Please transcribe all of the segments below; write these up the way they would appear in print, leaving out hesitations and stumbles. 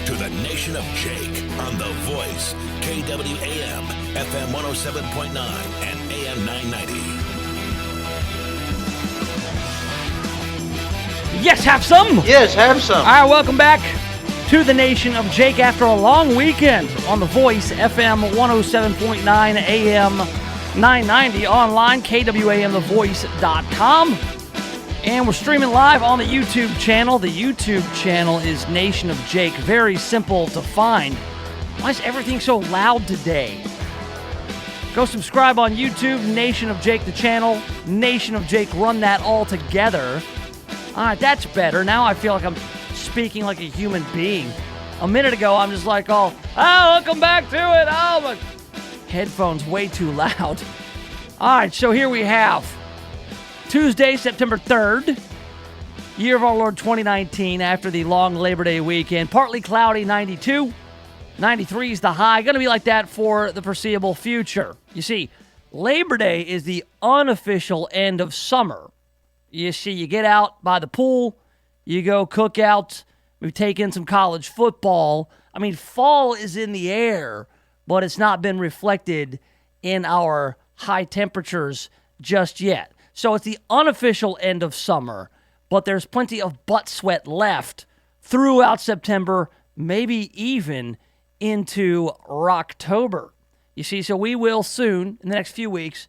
to the Nation of Jake on The Voice, KWAM, FM 107.9 and AM 990. Yes, have some. Yes, have some. All right, welcome back to the Nation of Jake after a long weekend on The Voice, FM 107.9, AM 990, online, KWAMTheVoice.com. And we're streaming live on the YouTube channel. The YouTube channel is Nation of Jake. Very simple to find. Why is everything so loud today? Go subscribe on YouTube, Nation of Jake, the channel. Nation of Jake, run that all together. All right, that's better. Now I feel like I'm speaking like a human being. A minute ago, I'm just like, welcome back to it. Oh, my headphones way too loud. All right, so here we have Tuesday, September 3rd, year of our Lord 2019, after the long Labor Day weekend. Partly cloudy, 92. 93 is the high. Going to be like that for the foreseeable future. You see, Labor Day is the unofficial end of summer. You see, you get out by the pool, you go cook out. We've taken some college football. I mean, fall is in the air, but it's not been reflected in our high temperatures just yet. So it's the unofficial end of summer, but there's plenty of butt sweat left throughout September, maybe even into October. You see, so we will soon, in the next few weeks,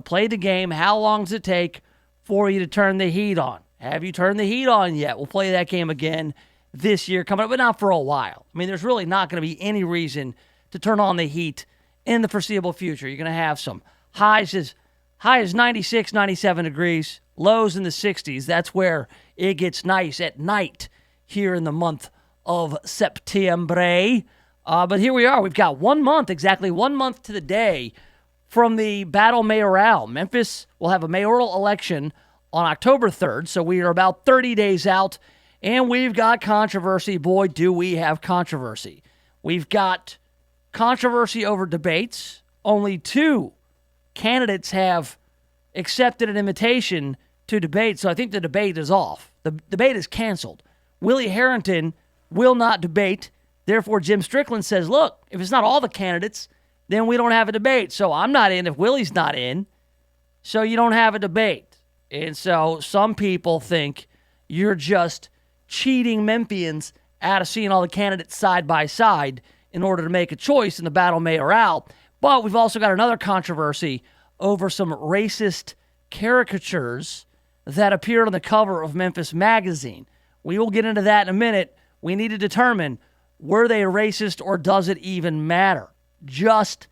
play the game. How long does it take for you to turn the heat on? Have you turned the heat on yet? We'll play that game again this year coming up, but not for a while. I mean, there's really not going to be any reason to turn on the heat in the foreseeable future. You're going to have some highs as high as 96, 97 degrees, lows in the 60s. That's where it gets nice at night here in the month of September. But here we are. We've got 1 month, exactly 1 month to the day from the battle mayoral. Memphis will have a mayoral election on October 3rd, so we are about 30 days out, and we've got controversy. Boy, do we have controversy. We've got controversy over debates. Only two candidates have accepted an invitation to debate, so I think the debate is off. The debate is canceled. Willie Harrington will not debate. Therefore, Jim Strickland says, look, if it's not all the candidates, then we don't have a debate. So I'm not in if Willie's not in, so you don't have a debate. And so some people think you're just cheating Memphians out of seeing all the candidates side by side in order to make a choice in the battle mayoral. But we've also got another controversy over some racist caricatures that appeared on the cover of Memphis Magazine. We will get into that in a minute. We need to determine, were they racist or does it even matter? Just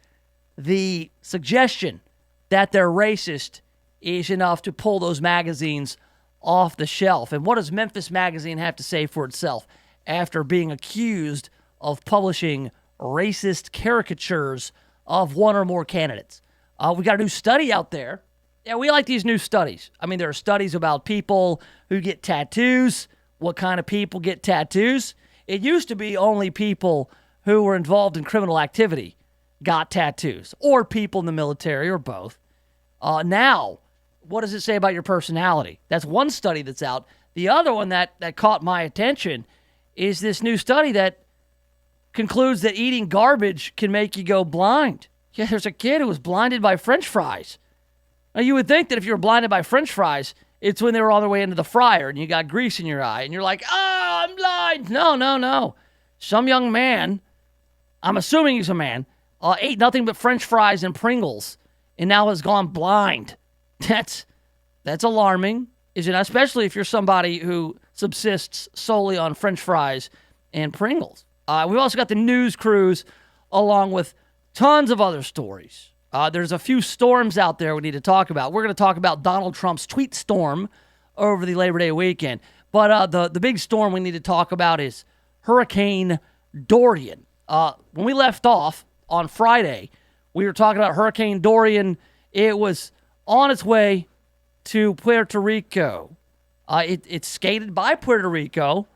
the suggestion that they're racist is enough to pull those magazines off the shelf. And what does Memphis Magazine have to say for itself after being accused of publishing racist caricatures of one or more candidates? We got a new study out there. Yeah, we like these new studies. I mean, there are studies about people who get tattoos, what kind of people get tattoos. It used to be only people who were involved in criminal activity got tattoos, or people in the military, or both. Now, what does it say about your personality? That's one study that's out. The other one that caught my attention is this new study that concludes that eating garbage can make you go blind. Yeah, there's a kid who was blinded by French fries. Now, you would think that if you were blinded by French fries, it's when they were on their way into the fryer and you got grease in your eye and you're like, I'm blind. No. Some young man, I'm assuming he's a man, ate nothing but French fries and Pringles and now has gone blind. That's alarming, isn't it? Especially if you're somebody who subsists solely on French fries and Pringles. We've also got the news crews along with tons of other stories. There's a few storms out there we need to talk about. We're going to talk about Donald Trump's tweet storm over the Labor Day weekend. But the big storm we need to talk about is Hurricane Dorian. When we left off on Friday, we were talking about Hurricane Dorian. It was on its way to Puerto Rico. It skated by Puerto Rico.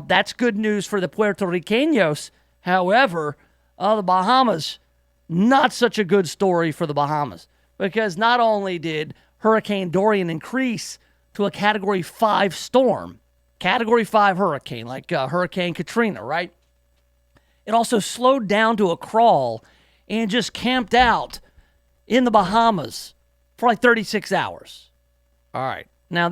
That's good news for the Puerto Ricanos. However, the Bahamas, not such a good story for the Bahamas, because not only did Hurricane Dorian increase to a Category 5 storm, Category 5 hurricane, like Hurricane Katrina, right? It also slowed down to a crawl and just camped out in the Bahamas for like 36 hours. All right. Now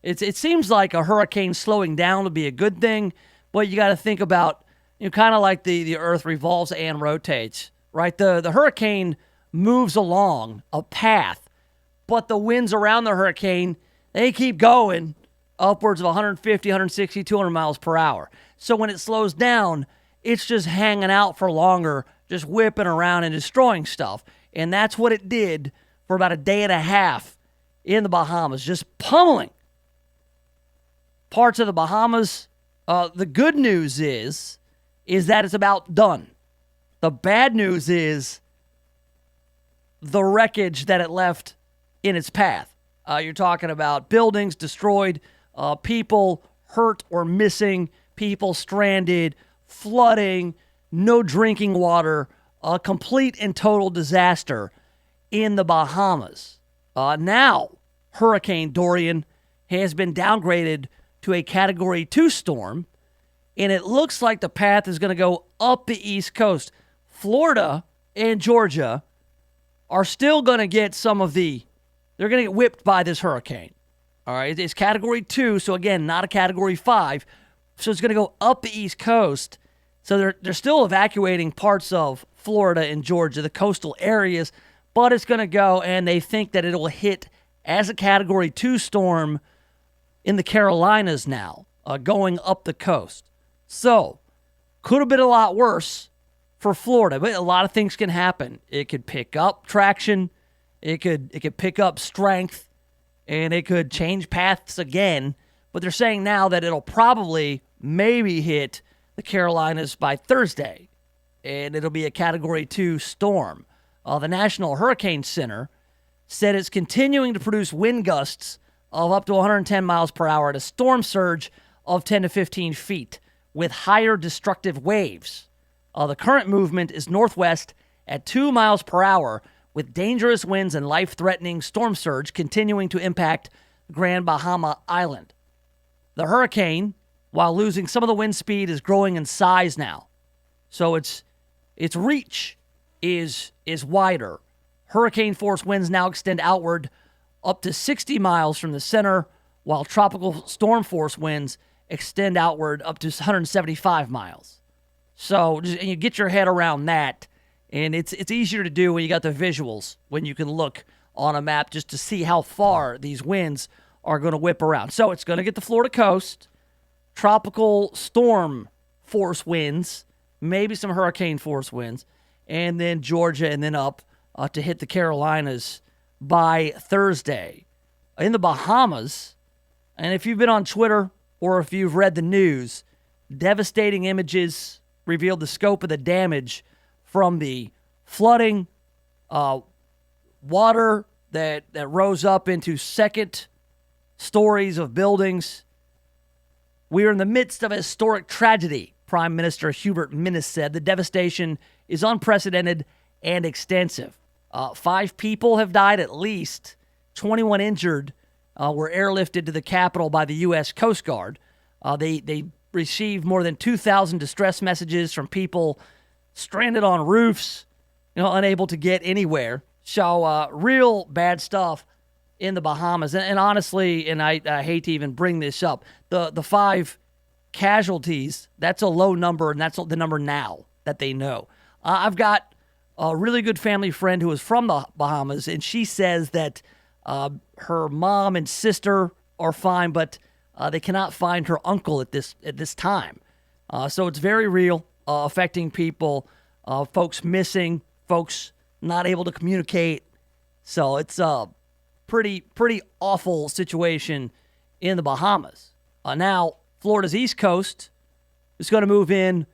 it seems like a hurricane slowing down would be a good thing, but you got to think about, kind of like the earth revolves and rotates, right? The hurricane moves along a path, but the winds around the hurricane, they keep going upwards of 150, 160, 200 miles per hour. So when it slows down, it's just hanging out for longer, just whipping around and destroying stuff. And that's what it did for about a day and a half in the Bahamas, just pummeling parts of the Bahamas. The good news is that it's about done. The bad news is the wreckage that it left in its path. You're talking about buildings destroyed, people hurt or missing, people stranded, flooding, no drinking water, a complete and total disaster in the Bahamas. Now, Hurricane Dorian has been downgraded to a Category 2 storm, and it looks like the path is going to go up the East Coast. Florida and Georgia are still going to get they're going to get whipped by this hurricane. All right, it's Category 2, so again, not a Category 5. So it's going to go up the East Coast. So they're still evacuating parts of Florida and Georgia, the coastal areas, but it's going to go, and they think that it'll hit as a Category 2 storm in the Carolinas now, going up the coast. So, could have been a lot worse for Florida, but a lot of things can happen. It could pick up traction, it could pick up strength, and it could change paths again. But they're saying now that it'll probably maybe hit the Carolinas by Thursday, and it'll be a Category 2 storm. The National Hurricane Center said it's continuing to produce wind gusts of up to 110 miles per hour at a storm surge of 10 to 15 feet with higher destructive waves. The current movement is northwest at 2 miles per hour with dangerous winds and life-threatening storm surge continuing to impact Grand Bahama Island. The hurricane, while losing some of the wind speed, is growing in size now. So its reach is wider. Hurricane-force winds now extend outward up to 60 miles from the center, while tropical storm-force winds extend outward up to 175 miles. So and you get your head around that, and it's easier to do when you got the visuals, when you can look on a map just to see how far these winds are going to whip around. So it's going to get the Florida coast, tropical storm-force winds, maybe some hurricane-force winds, and then Georgia, and then up to hit the Carolinas by Thursday. In the Bahamas, and if you've been on Twitter or if you've read the news, devastating images revealed the scope of the damage from the flooding, water that rose up into second stories of buildings. We are in the midst of a historic tragedy, Prime Minister Hubert Minnis said. The devastation is unprecedented and extensive. 5 people have died at least. 21 injured were airlifted to the capital by the U.S. Coast Guard. They received more than 2,000 distress messages from people stranded on roofs, unable to get anywhere. So real bad stuff in the Bahamas. And honestly, and I hate to even bring this up, the 5 casualties, that's a low number, and that's the number now that they know. I've got a really good family friend who is from the Bahamas, and she says that her mom and sister are fine, but they cannot find her uncle at this time. So it's very real, affecting people, folks missing, folks not able to communicate. So it's a pretty awful situation in the Bahamas. Now, Florida's East Coast is going to move in.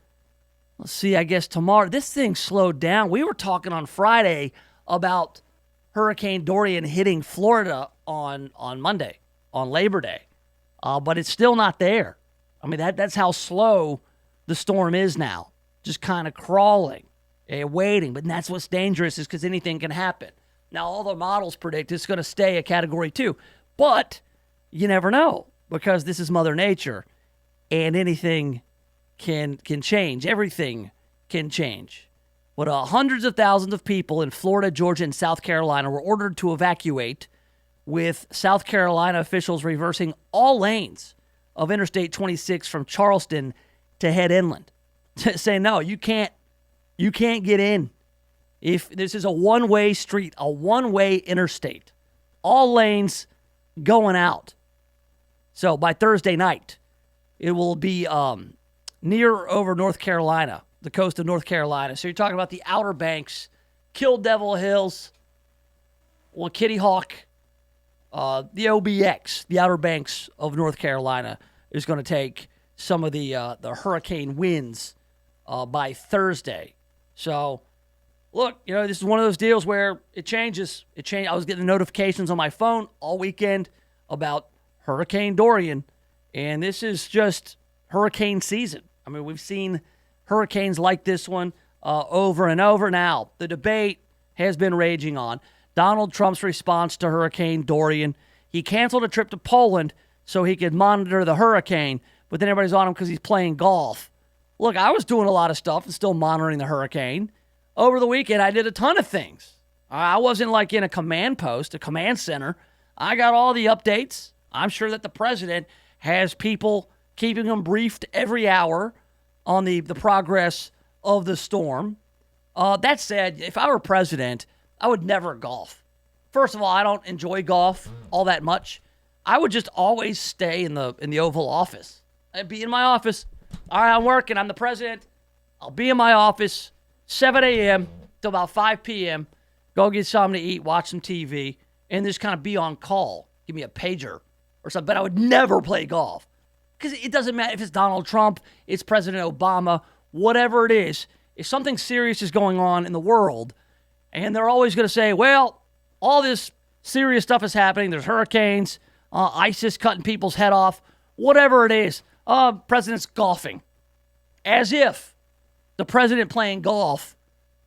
Let's see, I guess tomorrow. This thing slowed down. We were talking on Friday about Hurricane Dorian hitting Florida on Monday, on Labor Day. But it's still not there. I mean, that's how slow the storm is now. Just kind of crawling, waiting. But that's what's dangerous, is because anything can happen. Now, all the models predict it's going to stay a Category 2. But you never know, because this is Mother Nature, and anything can change. Everything can change. But hundreds of thousands of people in Florida, Georgia, and South Carolina were ordered to evacuate, with South Carolina officials reversing all lanes of Interstate 26 from Charleston to head inland. Saying, no, you can't get in. If this is a one-way street, a one-way interstate, all lanes going out. So by Thursday night, it will be near over North Carolina, the coast of North Carolina. So you're talking about the Outer Banks, Kill Devil Hills, well, Kitty Hawk, the OBX, the Outer Banks of North Carolina, is going to take some of the hurricane winds by Thursday. So, look, this is one of those deals where it changes. I was getting notifications on my phone all weekend about Hurricane Dorian, and this is just hurricane season. I mean, we've seen hurricanes like this one over and over. Now, the debate has been raging on Donald Trump's response to Hurricane Dorian. He canceled a trip to Poland so he could monitor the hurricane, but then everybody's on him because he's playing golf. Look, I was doing a lot of stuff and still monitoring the hurricane. Over the weekend, I did a ton of things. I wasn't like in a command post, a command center. I got all the updates. I'm sure that the president has people keeping him briefed every hour on the progress of the storm. That said, if I were president, I would never golf. First of all, I don't enjoy golf all that much. I would just always stay in the Oval Office. I'd be in my office. All right, I'm working. I'm the president. I'll be in my office 7 a.m. till about 5 p.m. Go get something to eat, watch some TV, and just kind of be on call. Give me a pager or something. But I would never play golf because it doesn't matter if it's Donald Trump, it's President Obama, whatever it is. If something serious is going on in the world, and they're always going to say, well, all this serious stuff is happening. There's hurricanes, ISIS cutting people's head off, whatever it is. President's golfing. As if the president playing golf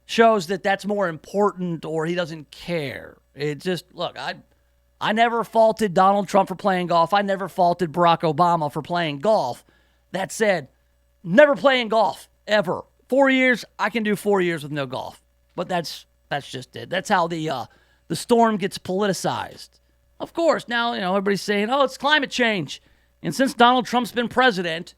shows that that's more important or he doesn't care. It just, look, I never faulted Donald Trump for playing golf. I never faulted Barack Obama for playing golf. That said, never playing golf, ever. 4 years, I can do 4 years with no golf. But that's just it. That's how the storm gets politicized. Of course, now, everybody's saying, oh, it's climate change. And since Donald Trump's been president,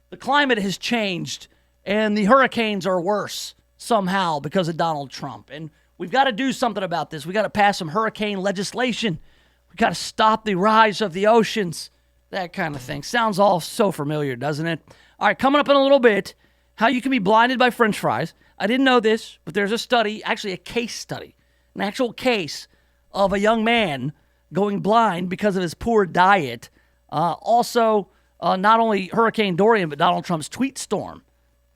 the climate has changed, and the hurricanes are worse somehow because of Donald Trump. And we've got to do something about this. We've got to pass some hurricane legislation. We've got to stop the rise of the oceans, that kind of thing. Sounds all so familiar, doesn't it? All right, coming up in a little bit, how you can be blinded by French fries. I didn't know this, but there's a study, actually a case study, an actual case of a young man going blind because of his poor diet. Also, not only Hurricane Dorian, but Donald Trump's tweet storm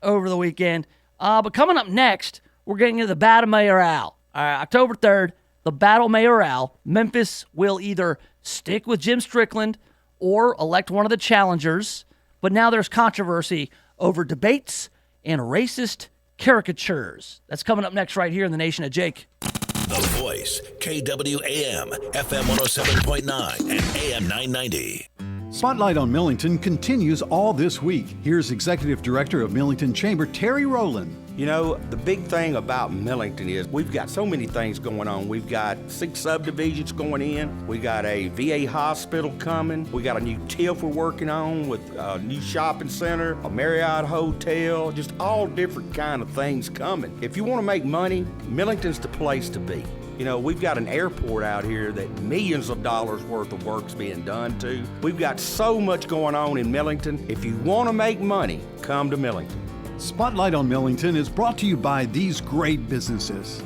over the weekend. But coming up next, we're getting into the Battle Mayoral. October 3rd, the Battle Mayoral. Memphis will either stick with Jim Strickland or elect one of the challengers. But now there's controversy over debates and racist caricatures. That's coming up next right here in the Nation of Jake. The Voice, KWAM, FM 107.9 and AM 990. Spotlight on Millington continues all this week. Here's Executive Director of Millington Chamber, Terry Rowland. The big thing about Millington is we've got so many things going on. We've got 6 subdivisions going in. We got a VA hospital coming. We got a new TIF we're working on with a new shopping center, a Marriott hotel, just all different kind of things coming. If you want to make money, Millington's the place to be. We've got an airport out here that millions of dollars worth of work's being done to. We've got so much going on in Millington. If you want to make money, come to Millington. Spotlight on Millington is brought to you by these great businesses.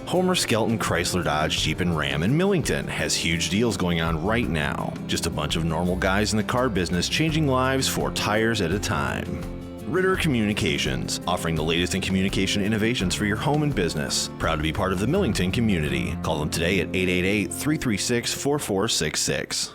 Homer Skelton Chrysler Dodge Jeep and Ram in Millington has huge deals going on right now. Just a bunch of normal guys in the car business changing lives 4 tires at a time. Ritter Communications, offering the latest in communication innovations for your home and business. Proud to be part of the Millington community. Call them today at 888-336-4466.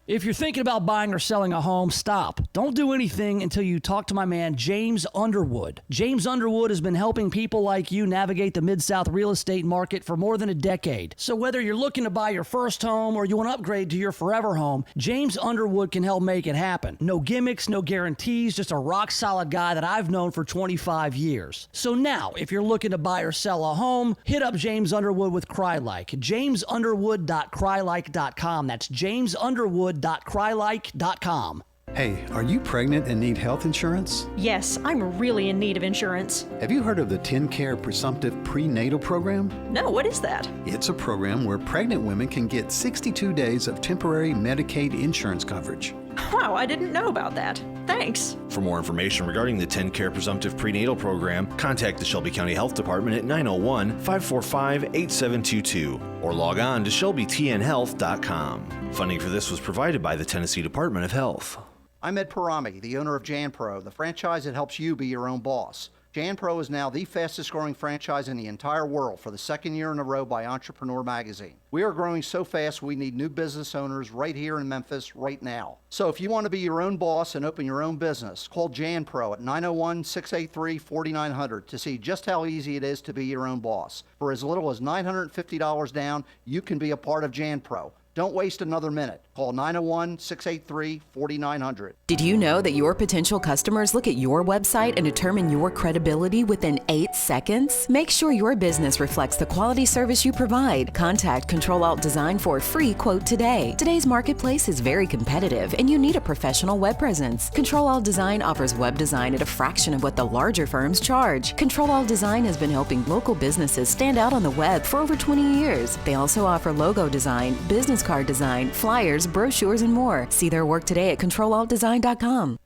If you're thinking about buying or selling a home, stop. don't do anything until you talk to my man, James Underwood. James Underwood has been helping people like you navigate the Mid-South real estate market for more than a decade. So whether you're looking to buy your first home or you want to upgrade to your forever home, James Underwood can help make it happen. No gimmicks, no guarantees, just a rock-solid guy that I've known for 25 years. So now, if you're looking to buy or sell a home, hit up James Underwood with CryLike. JamesUnderwood.crylike.com. That's JamesUnderwood.crylike.com. Hey, are you pregnant and need health insurance? Yes, I'm really in need of insurance. Have you heard of the TennCare Presumptive Prenatal Program? No, what is that? It's a program where pregnant women can get 62 days of temporary Medicaid insurance coverage. Wow, I didn't know about that. Thanks. For more information regarding the TennCare Presumptive Prenatal Program, contact the Shelby County Health Department at 901-545-8722 or log on to shelbytnhealth.com. Funding for this was provided by the Tennessee Department of Health. I'm Ed Parami, the owner of JanPro, the franchise that helps you be your own boss. JanPro is now the fastest growing franchise in the entire world for the second year in a row by Entrepreneur Magazine. We are growing so fast we need new business owners right here in Memphis right now. So if you want to be your own boss and open your own business, call JanPro at 901-683-4900 to see just how easy it is to be your own boss. For as little as $950 down, you can be a part of JanPro. Don't waste another minute. Call 901-683-4900. Did you know that your potential customers look at your website and determine your credibility within 8 seconds? Make sure your business reflects the quality service you provide. Contact Control Alt Design for a free quote today. Today's marketplace is very competitive and you need a professional web presence. Control Alt Design offers web design at a fraction of what the larger firms charge. Control Alt Design has been helping local businesses stand out on the web for over 20 years. They also offer logo design, business card design, flyers, brochures, and more. See their work today at ControlAltDesign.com.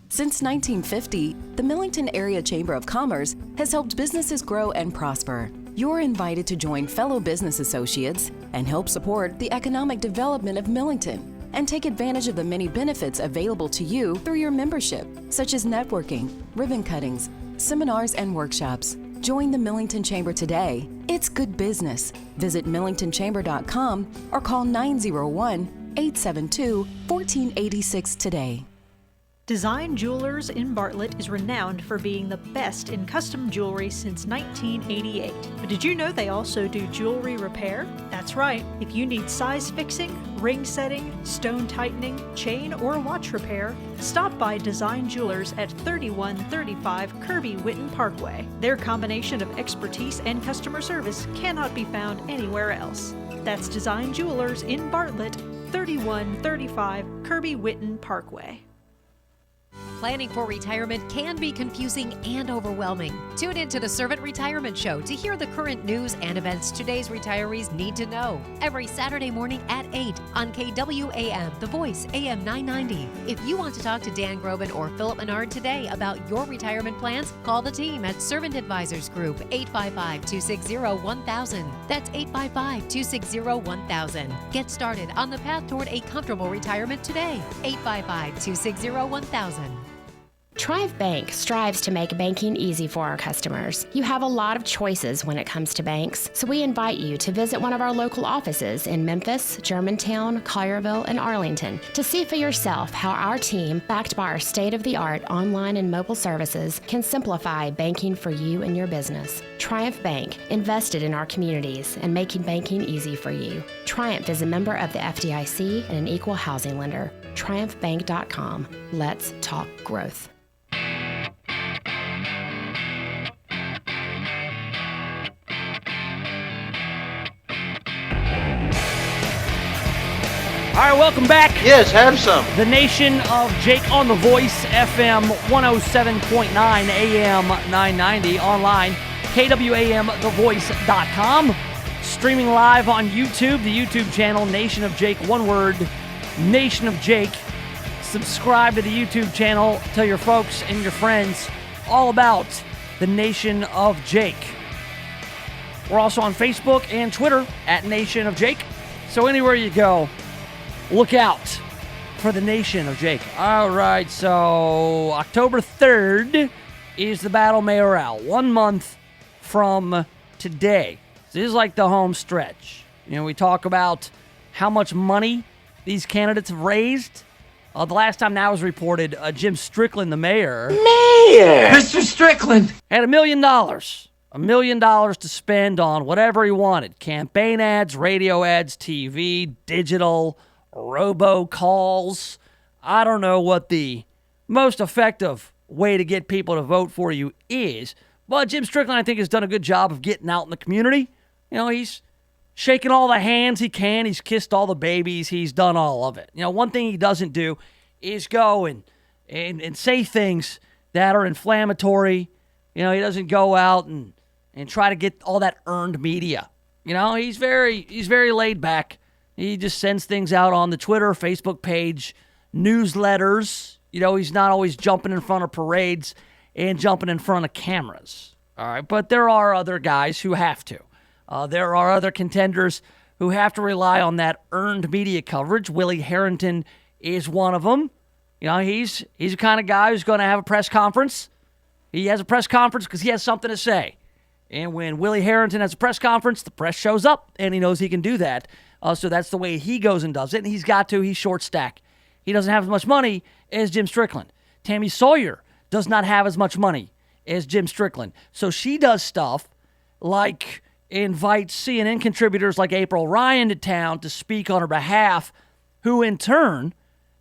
Since 1950, the Millington Area Chamber of Commerce has helped businesses grow and prosper. You're invited to join fellow business associates and help support the economic development of Millington and take advantage of the many benefits available to you through your membership, such as networking, ribbon cuttings, seminars, and workshops. Join the Millington Chamber today. It's good business. Visit millingtonchamber.com or call 901-872-1486 today. Design Jewelers in Bartlett is renowned for being the best in custom jewelry since 1988. But did you know they also do jewelry repair? That's right. If you need size fixing, ring setting, stone tightening, chain or watch repair, stop by Design Jewelers at 3135 Kirby Whitten Parkway. Their combination of expertise and customer service cannot be found anywhere else. That's Design Jewelers in Bartlett, 3135 Kirby Whitten Parkway. Planning for retirement can be confusing and overwhelming. Tune in to the Servant Retirement Show to hear the current news and events today's retirees need to know. Every Saturday morning at 8 on KWAM, The Voice, AM 990. If you want to talk to Dan Groban or Philip Menard today about your retirement plans, call the team at Servant Advisors Group, 855-260-1000. That's 855-260-1000. Get started on the path toward a comfortable retirement today. 855-260-1000. Triumph Bank strives to make banking easy for our customers. You have a lot of choices when it comes to banks, so we invite you to visit one of our local offices in Memphis, Germantown, Collierville, and Arlington to see for yourself how our team, backed by our state-of-the-art online and mobile services, can simplify banking for you and your business. Triumph Bank, invested in our communities and making banking easy for you. Triumph is a member of the FDIC and an equal housing lender. TriumphBank.com. Let's talk growth. All right, welcome back. Yes, have some. The Nation of Jake on The Voice, FM 107.9, AM 990, online, KWAMTheVoice.com. Streaming live on YouTube, the YouTube channel, Nation of Jake, one word, Nation of Jake. Subscribe to the YouTube channel. Tell your folks and your friends all about the Nation of Jake. We're also on Facebook and Twitter at Nation of Jake. So anywhere you go, look out for the Nation of Jake. All right, so October 3rd is the Battle Mayoral. 1 month from today. This is like the home stretch. You know, we talk about how much money these candidates have raised. The last time that was reported, Jim Strickland, the mayor, Mr. Strickland! had $1 million. $1 million to spend on whatever he wanted. Campaign ads, radio ads, TV, digital, robocalls. I don't know what the most effective way to get people to vote for you is. But Jim Strickland, I think, has done a good job of getting out in the community. You know, he's shaking all the hands he can. He's kissed all the babies. He's done all of it. You know, one thing he doesn't do is go and say things that are inflammatory. You know, he doesn't go out and try to get all that earned media. You know, he's very laid back. He just sends things out on the Twitter, Facebook page, newsletters. You know, he's not always jumping in front of parades and jumping in front of cameras. All right, but there are other guys who have to. There are other contenders who have to rely on that earned media coverage. Willie Harrington is one of them. You know, he's the kind of guy who's going to have a press conference. He has a press conference because he has something to say. And when Willie Harrington has a press conference, the press shows up, and he knows he can do that. So that's the way he goes and does it. And he's got to. He's short stack. He doesn't have as much money as Jim Strickland. Tammy Sawyer does not have as much money as Jim Strickland. So she does stuff like invites CNN contributors like April Ryan to town to speak on her behalf, who in turn,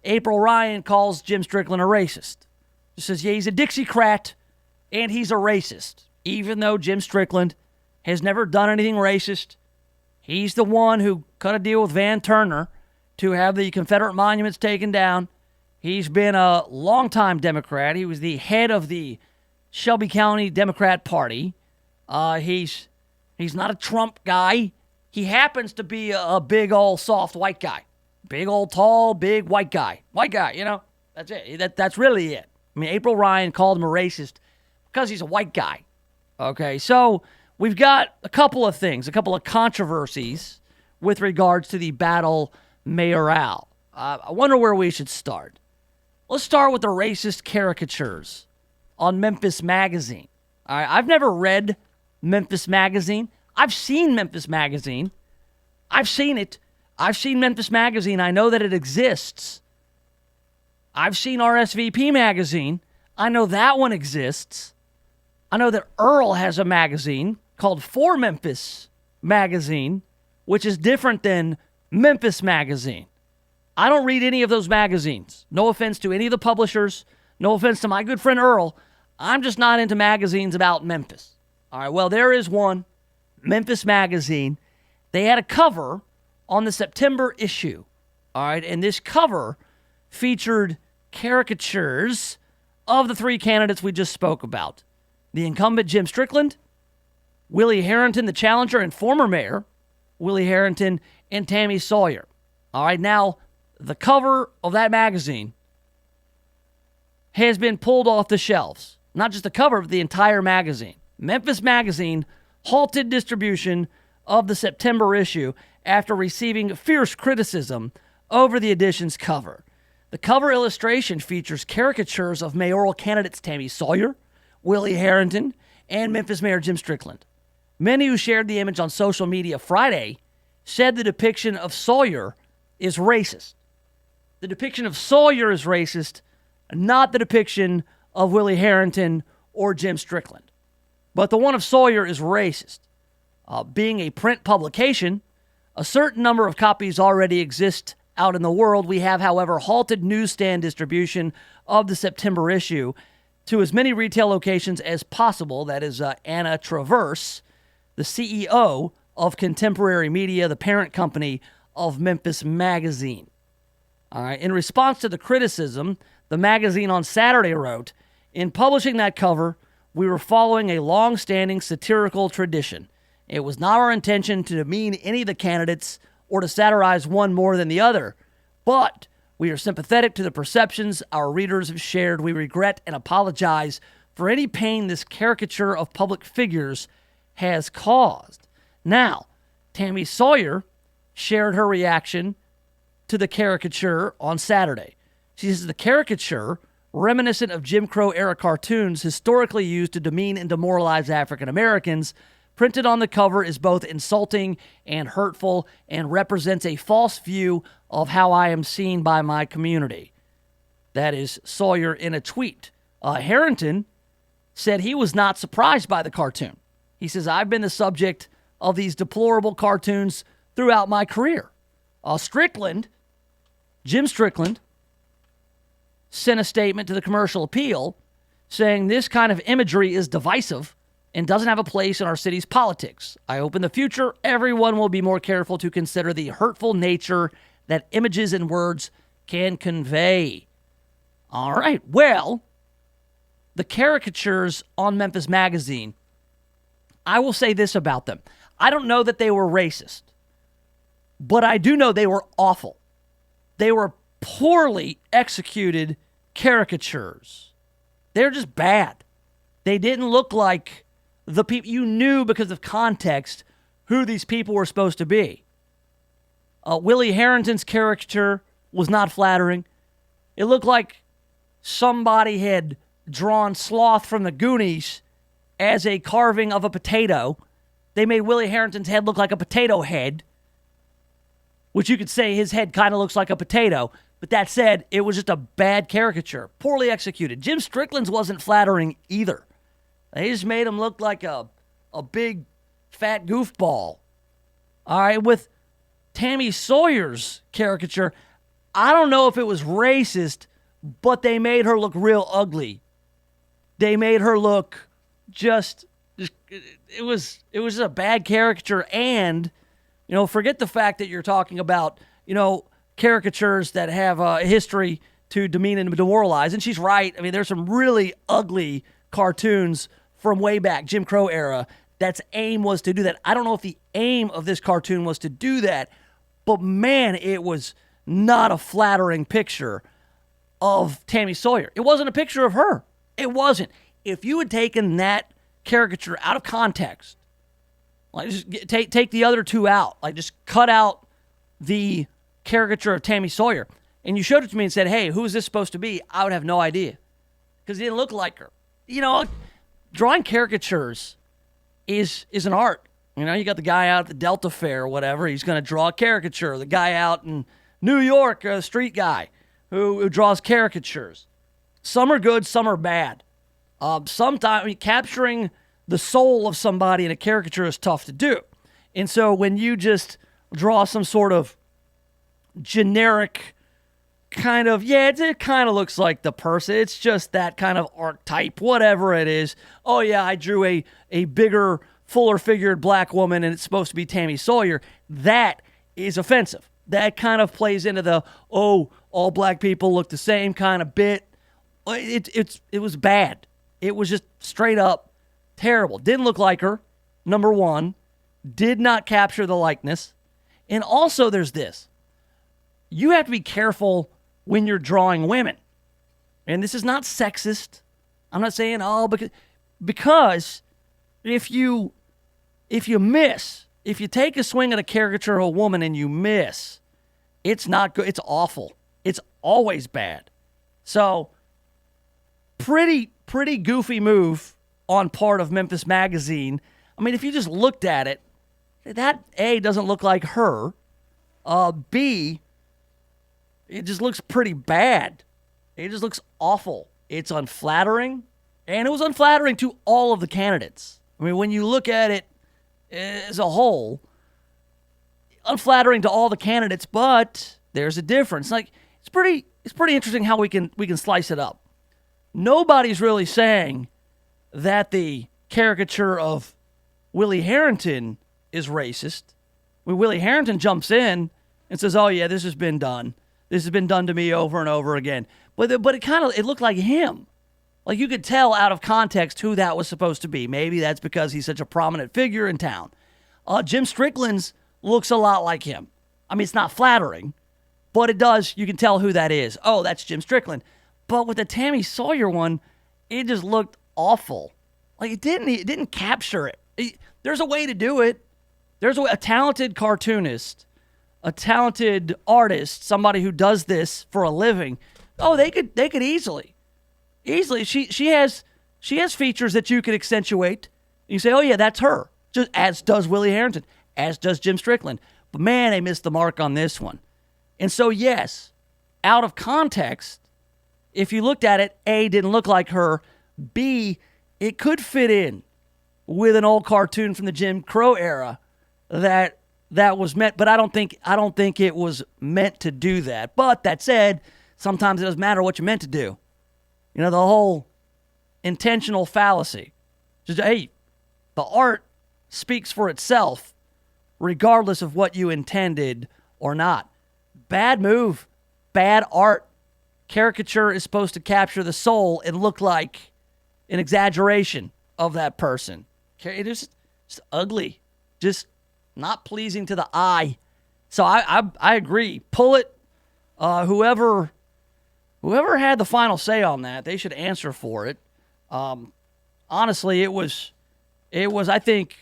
April Ryan calls Jim Strickland a racist. She says, yeah, he's a Dixiecrat and he's a racist. Even though Jim Strickland has never done anything racist, he's the one who cut a deal with Van Turner to have the Confederate monuments taken down. He's been a longtime Democrat. He was the head of the Shelby County Democrat Party. He's not a Trump guy. He happens to be a big old soft white guy. Big old tall, big white guy. White guy, you know. That's it. That's really it. I mean, April Ryan called him a racist because he's a white guy. Okay, so we've got a couple of things, a couple of controversies with regards to the battle mayoral. I wonder where we should start. Let's start with the racist caricatures on Memphis Magazine. All right, I've never read Memphis Magazine. I've seen Memphis Magazine. I've seen it. I've seen Memphis Magazine. I know that it exists. I've seen RSVP Magazine. I know that one exists. I know that Earl has a magazine called For Memphis Magazine, which is different than Memphis Magazine. I don't read any of those magazines. No offense to any of the publishers. No offense to my good friend Earl. I'm just not into magazines about Memphis. All right, well, there is one, Memphis Magazine. They had a cover on the September issue. All right, and this cover featured caricatures of the three candidates we just spoke about. The incumbent Jim Strickland, Willie Harrington, the challenger and former mayor, Willie Harrington, and Tammy Sawyer. All right, now, the cover of that magazine has been pulled off the shelves. Not just the cover, but the entire magazine. Memphis Magazine halted distribution of the September issue after receiving fierce criticism over the edition's cover. The cover illustration features caricatures of mayoral candidates Tammy Sawyer, Willie Harrington, and Memphis Mayor Jim Strickland. Many who shared the image on social media Friday said the depiction of Sawyer is racist. The depiction of Sawyer is racist, not the depiction of Willie Harrington or Jim Strickland. But the one of Sawyer is racist. Being a print publication, a certain number of copies already exist out in the world. We have, however, halted newsstand distribution of the September issue to as many retail locations as possible. That is Anna Traverse, the CEO of Contemporary Media, the parent company of Memphis Magazine. All right. In response to the criticism, the magazine on Saturday wrote, "In publishing that cover, we were following a long-standing satirical tradition. It was not our intention to demean any of the candidates or to satirize one more than the other, but we are sympathetic to the perceptions our readers have shared. We regret and apologize for any pain this caricature of public figures has caused." Now, Tammy Sawyer shared her reaction to the caricature on Saturday. She says the caricature, reminiscent of Jim Crow-era cartoons historically used to demean and demoralize African Americans, printed on the cover is both insulting and hurtful and represents a false view of how I am seen by my community. That is Sawyer in a tweet. Harrington said he was not surprised by the cartoon. He says, I've been the subject of these deplorable cartoons throughout my career. Jim Strickland, sent a statement to the Commercial Appeal saying this kind of imagery is divisive and doesn't have a place in our city's politics. I hope in the future everyone will be more careful to consider the hurtful nature that images and words can convey. All right, well, the caricatures on Memphis Magazine, I will say this about them. I don't know that they were racist, but I do know they were awful. They were poorly executed caricatures. They're just bad. They didn't look like the people. You knew because of context who these people were supposed to be. Willie Harrington's caricature was not flattering. It looked like somebody had drawn Sloth from the Goonies as a carving of a potato. They made Willie Harrington's head look like a potato head, which you could say his head kind of looks like a potato. But that said, it was just a bad caricature, poorly executed. Jim Strickland's wasn't flattering either. They just made him look like a big, fat goofball. All right, with Tammy Sawyer's caricature, I don't know if it was racist, but they made her look real ugly. They made her look just it was just a bad caricature. And, forget the fact that you're talking about, caricatures that have a history to demean and demoralize. And she's right. I mean, there's some really ugly cartoons from way back, Jim Crow era, that's aim was to do that. I don't know if the aim of this cartoon was to do that, but man, it was not a flattering picture of Tammy Sawyer. It wasn't a picture of her. It wasn't. If you had taken that caricature out of context, like just take the other two out, like just cut out the caricature of Tammy Sawyer, and you showed it to me and said, hey, who is this supposed to be? I would have no idea because it didn't look like her. Drawing caricatures is an art. You got the guy out at the Delta Fair or whatever. He's going to draw a caricature. The guy out in New York, a street guy who draws caricatures. Some are good, some are bad. Sometimes capturing the soul of somebody in a caricature is tough to do. And so when you just draw some sort of generic kind of, it kind of looks like the person. It's just that kind of archetype, whatever it is. Oh, yeah, I drew a bigger, fuller-figured black woman, and it's supposed to be Tammy Sawyer. That is offensive. That kind of plays into the, all black people look the same kind of bit. It was bad. It was just straight up terrible. Didn't look like her, number one. Did not capture the likeness. And also there's this. You have to be careful when you're drawing women. And this is not sexist. I'm not saying, because if you miss, if you take a swing at a caricature of a woman and you miss, it's not good. It's awful. It's always bad. So pretty goofy move on part of Memphis Magazine. I mean, if you just looked at it, that A, doesn't look like her. B, it just looks pretty bad. It just looks awful. It's unflattering, and it was unflattering to all of the candidates. I mean, when you look at it as a whole, unflattering to all the candidates, but there's a difference. Like, it's pretty interesting how we can slice it up. Nobody's really saying that the caricature of Willie Harrington is racist. When Willie Harrington jumps in and says, oh yeah, this has been done. This has been done to me over and over again. But it looked like him. Like you could tell out of context who that was supposed to be. Maybe that's because he's such a prominent figure in town. Jim Strickland's looks a lot like him. I mean, it's not flattering, but it does. You can tell who that is. Oh, that's Jim Strickland. But with the Tammy Sawyer one, it just looked awful. Like it didn't capture it. There's a way to do it. There's a talented cartoonist, a talented artist, somebody who does this for a living. Oh, they could easily. She has features that you could accentuate. You say, oh yeah, that's her. Just as does Willie Harrington, as does Jim Strickland. But man, they missed the mark on this one. And so yes, out of context, if you looked at it, A, didn't look like her, B, it could fit in with an old cartoon from the Jim Crow era that was meant, but I don't think it was meant to do that. But that said, sometimes it doesn't matter what you meant to do. You know, the whole intentional fallacy. Just, hey, the art speaks for itself regardless of what you intended or not. Bad move, bad art. Caricature is supposed to capture the soul and look like an exaggeration of that person. It is just ugly, just not pleasing to the eye. So I agree. Pull it. Whoever had the final say on that, they should answer for it. Honestly, it was I think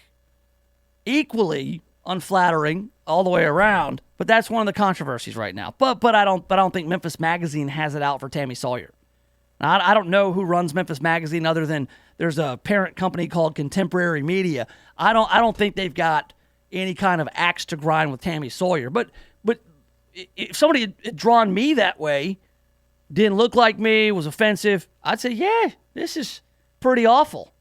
equally unflattering all the way around. But that's one of the controversies right now. But I don't think Memphis Magazine has it out for Tammy Sawyer. Now, I don't know who runs Memphis Magazine other than there's a parent company called Contemporary Media. I don't think they've got any kind of axe to grind with Tammy Sawyer. But if somebody had drawn me that way, didn't look like me, was offensive, I'd say, yeah, this is pretty awful.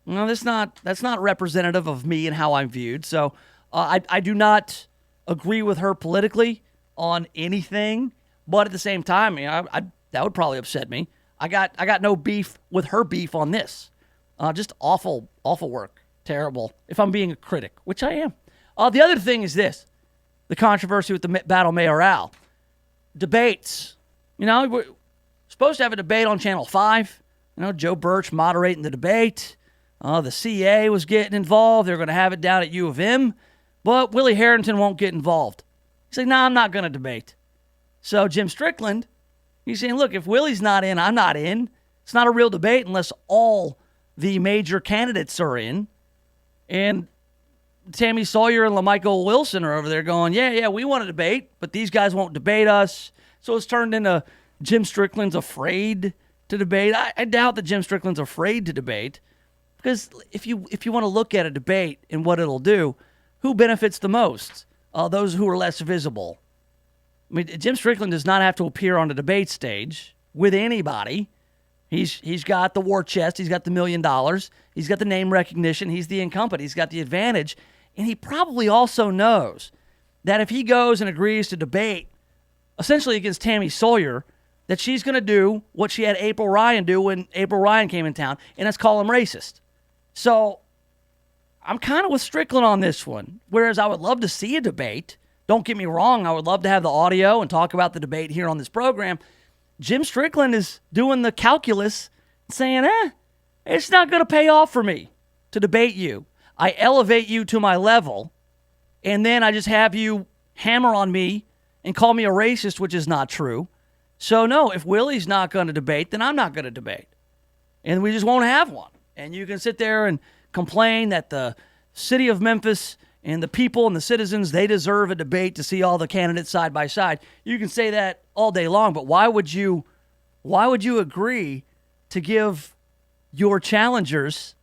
No, that's not representative of me and how I'm viewed. So I do not agree with her politically on anything. But at the same time, that would probably upset me. I got no beef with her beef on this. Just awful work. Terrible. If I'm being a critic, which I am. The other thing is this. The controversy with the Battle Mayoral. Debates. You know, we're supposed to have a debate on Channel 5. You know, Joe Birch moderating the debate. The CA was getting involved. They're going to have it down at U of M. But Willie Harrington won't get involved. He's like, I'm not going to debate. So Jim Strickland, he's saying, look, if Willie's not in, I'm not in. It's not a real debate unless all the major candidates are in. And Tammy Sawyer and LaMichael Wilson are over there going, yeah, we want to debate, but these guys won't debate us. So it's turned into Jim Strickland's afraid to debate. I doubt that Jim Strickland's afraid to debate, because if you want to look at a debate and what it'll do, who benefits the most? Those who are less visible. I mean, Jim Strickland does not have to appear on a debate stage with anybody. He's got the war chest. He's got the $1 million. He's got the name recognition. He's the incumbent. He's got the advantage. And he probably also knows that if he goes and agrees to debate essentially against Tammy Sawyer, that she's going to do what she had April Ryan do when April Ryan came in town, and that's call him racist. So I'm kind of with Strickland on this one, whereas I would love to see a debate. Don't get me wrong. I would love to have the audio and talk about the debate here on this program. Jim Strickland is doing the calculus, saying, it's not going to pay off for me to debate you. I elevate you to my level, and then I just have you hammer on me and call me a racist, which is not true. So, no, if Willie's not going to debate, then I'm not going to debate. And we just won't have one. And you can sit there and complain that the city of Memphis and the people and the citizens, they deserve a debate to see all the candidates side by side. You can say that all day long, but why would you agree to give your challengers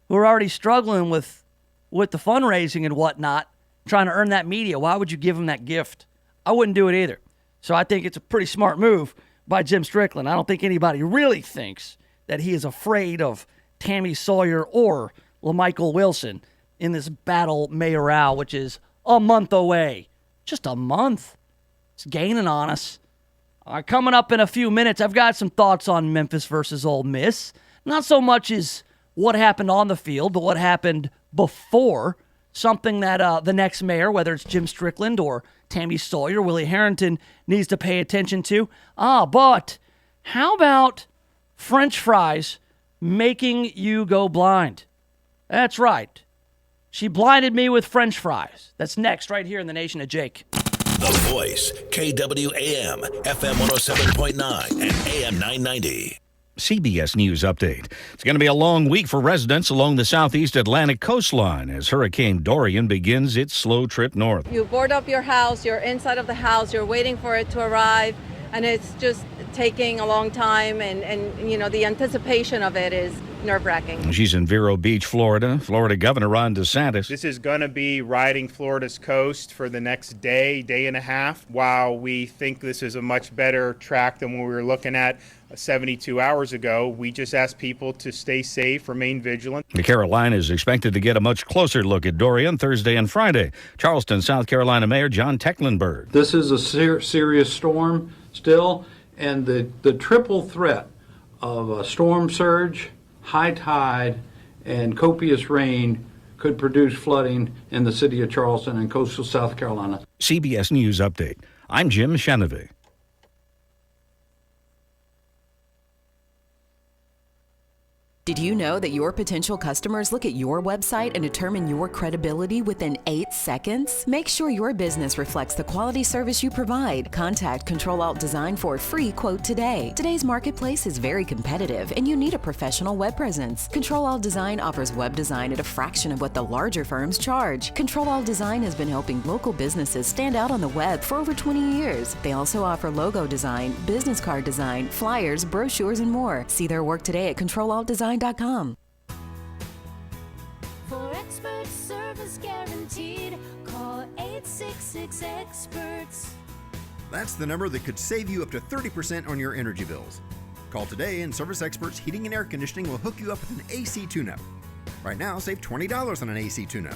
who are already struggling with the fundraising and whatnot, trying to earn that media, why would you give them that gift? I wouldn't do it either. So I think it's a pretty smart move by Jim Strickland. I don't think anybody really thinks that he is afraid of Tammy Sawyer or LaMichael Wilson in this battle mayoral, which is a month away. Just a month. It's gaining on us. Coming up in a few minutes, I've got some thoughts on Memphis versus Ole Miss. Not so much as what happened on the field, but what happened before. Something that the next mayor, whether it's Jim Strickland or Tammy Sawyer, Willie Harrington, needs to pay attention to. But how about French fries making you go blind? That's right. She blinded me with French fries. That's next right here in the Nation of Jake. The Voice, KWAM, FM 107.9 and AM 990. CBS News Update. It's going to be a long week for residents along the southeast Atlantic coastline as Hurricane Dorian begins its slow trip north. You board up your house, you're inside of the house, you're waiting for it to arrive, and it's just taking a long time, and you know, the anticipation of it is nerve-wracking. She's in Vero Beach, Florida. Florida Governor Ron DeSantis. This is going to be riding Florida's coast for the next day and a half. While we think this is a much better track than what we were looking at 72 hours ago, we just ask people to stay safe, remain vigilant. The Carolinas is expected to get a much closer look at Dorian Thursday and Friday. Charleston, South Carolina Mayor John Tecklenburg. This is a serious storm still, and the triple threat of a storm surge, high tide, and copious rain could produce flooding in the city of Charleston and coastal South Carolina. CBS News Update. I'm Jim Chenevey. Did you know that your potential customers look at your website and determine your credibility within 8 seconds? Make sure your business reflects the quality service you provide. Contact Control Alt Design for a free quote today. Today's marketplace is very competitive and you need a professional web presence. Control Alt Design offers web design at a fraction of what the larger firms charge. Control Alt Design has been helping local businesses stand out on the web for over 20 years. They also offer logo design, business card design, flyers, brochures, and more. See their work today at controlaltdesign.com. For expert service guaranteed, call 866-EXPERTS. That's the number that could save you up to 30% on your energy bills. Call today and Service Experts Heating and Air Conditioning will hook you up with an AC tune-up. Right now, save $20 on an AC tune-up.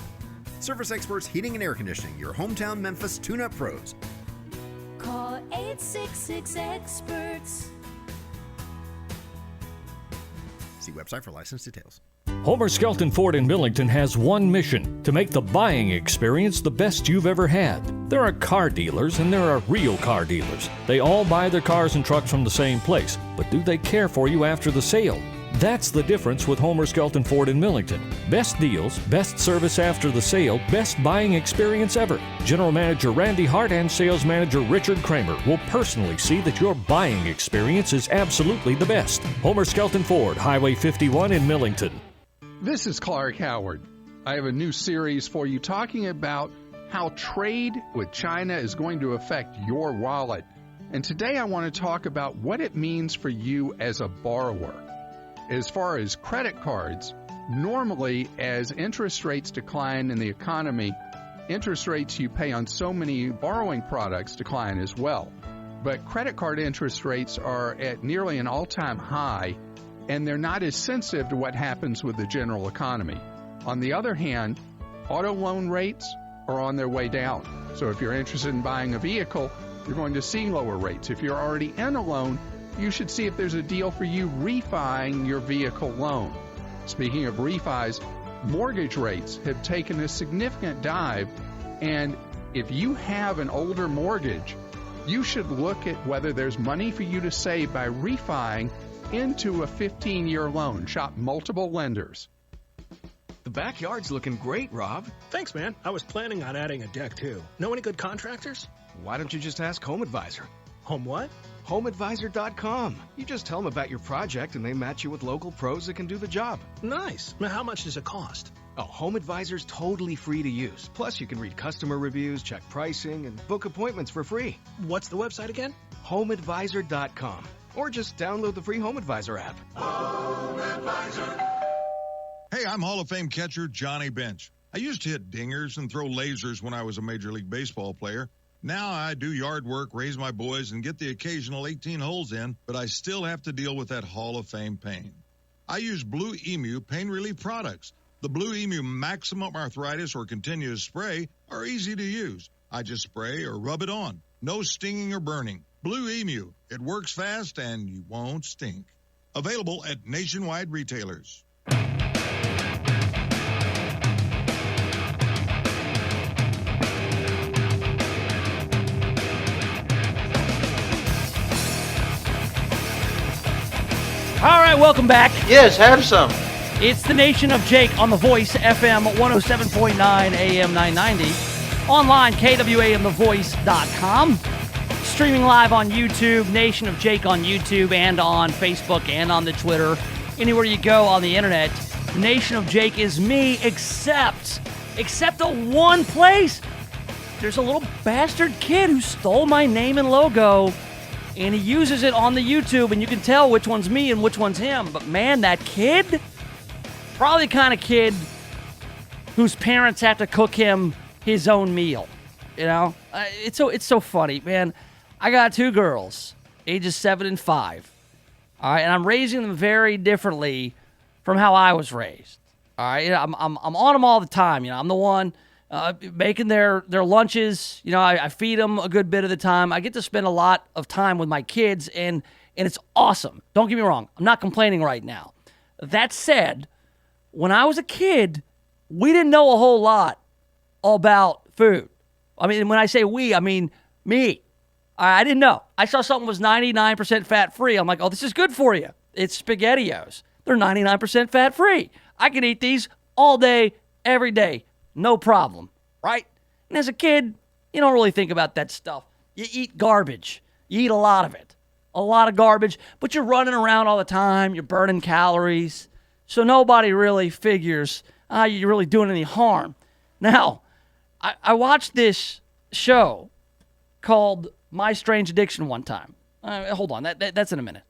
Service Experts Heating and Air Conditioning, your hometown Memphis tune-up pros. Call 866-EXPERTS. See website for license details. Homer Skelton Ford in Millington has one mission: to make the buying experience the best you've ever had. There are car dealers and there are real car dealers. They all buy their cars and trucks from the same place, but do they care for you after the sale? That's the difference with Homer Skelton Ford in Millington. Best deals, best service after the sale, best buying experience ever. General Manager Randy Hart and Sales Manager Richard Kramer will personally see that your buying experience is absolutely the best. Homer Skelton Ford, Highway 51 in Millington. This is Clark Howard. I have a new series for you talking about how trade with China is going to affect your wallet. And today I want to talk about what it means for you as a borrower. As far as credit cards, normally as interest rates decline in the economy, interest rates you pay on so many borrowing products decline as well. But credit card interest rates are at nearly an all-time high, and they're not as sensitive to what happens with the general economy. On the other hand, auto loan rates are on their way down. So if you're interested in buying a vehicle, you're going to see lower rates. If you're already in a loan, you should see if there's a deal for you refining your vehicle loan. Speaking of refis, mortgage rates have taken a significant dive, and if you have an older mortgage, you should look at whether there's money for you to save by refining into a 15-year loan. Shop multiple lenders. The backyard's looking great, Rob. Thanks, man. I was planning on adding a deck, too. Know any good contractors? Why don't you just ask Home Advisor? Home what? HomeAdvisor.com. You just tell them about your project and they match you with local pros that can do the job. Nice. Now, how much does it cost? Oh, Home Advisor's totally free to use. Plus, you can read customer reviews, check pricing, and book appointments for free. What's the website again? HomeAdvisor.com. Or just download the free Home Advisor app. Home Advisor. Hey, I'm Hall of Fame catcher Johnny Bench. I used to hit dingers and throw lasers when I was a Major League Baseball player. Now I do yard work, raise my boys, and get the occasional 18 holes in, but I still have to deal with that Hall of Fame pain. I use Blue Emu pain relief products. The Blue Emu Maximum Arthritis or Continuous Spray are easy to use. I just spray or rub it on. No stinging or burning. Blue Emu. It works fast and you won't stink. Available at nationwide retailers. All right, welcome back. Yes, have some. It's the Nation of Jake on The Voice, FM 107.9, AM 990. Online, KWAMTheVoice.com. Streaming live on YouTube, Nation of Jake on YouTube and on Facebook and on the Twitter. Anywhere you go on the internet, Nation of Jake is me, except the one place. There's a little bastard kid who stole my name and logo and he uses it on the YouTube, and you can tell which one's me and which one's him. But man, that kid, probably the kind of kid whose parents have to cook him his own meal. You know, it's so funny, man. I got 2 girls, ages 7 and 5. All right, and I'm raising them very differently from how I was raised. All right, you know, I'm on them all the time. You know, I'm the one making their lunches. You know, I feed them a good bit of the time. I get to spend a lot of time with my kids, and it's awesome. Don't get me wrong. I'm not complaining right now. That said, when I was a kid, we didn't know a whole lot about food. I mean, when I say we, I mean me. I didn't know. I saw something was 99% fat-free. I'm like, oh, this is good for you. It's SpaghettiOs. They're 99% fat-free. I can eat these all day, every day. No problem, right? And as a kid, you don't really think about that stuff. You eat garbage. You eat a lot of it. A lot of garbage, but you're running around all the time. You're burning calories. So nobody really figures you're really doing any harm. Now, I watched this show called My Strange Addiction one time. Hold on, that's in a minute.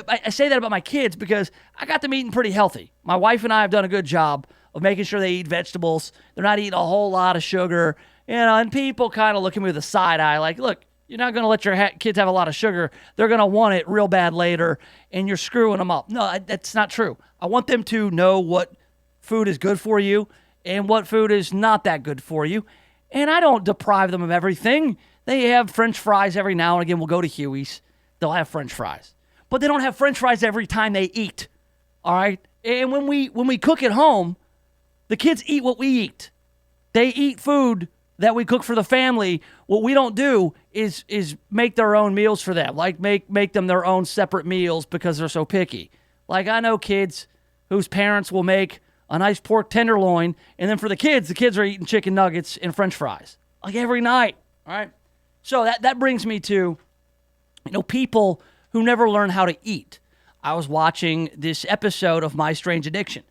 I say that about my kids because I got them eating pretty healthy. My wife and I have done a good job of making sure they eat vegetables. They're not eating a whole lot of sugar. You know, and people kind of look at me with a side eye like, look, you're not going to let your kids have a lot of sugar. They're going to want it real bad later, and you're screwing them up. No, that's not true. I want them to know what food is good for you and what food is not that good for you. And I don't deprive them of everything. They have French fries every now and again. We'll go to Huey's. They'll have French fries. But they don't have French fries every time they eat. All right? And when we cook at home, the kids eat what we eat. They eat food that we cook for the family. What we don't do is make their own meals for them. Like make them their own separate meals because they're so picky. Like I know kids whose parents will make a nice pork tenderloin, and then for the kids are eating chicken nuggets and French fries. Like every night. All right? So that brings me to, people who never learn how to eat. I was watching this episode of My Strange Addiction.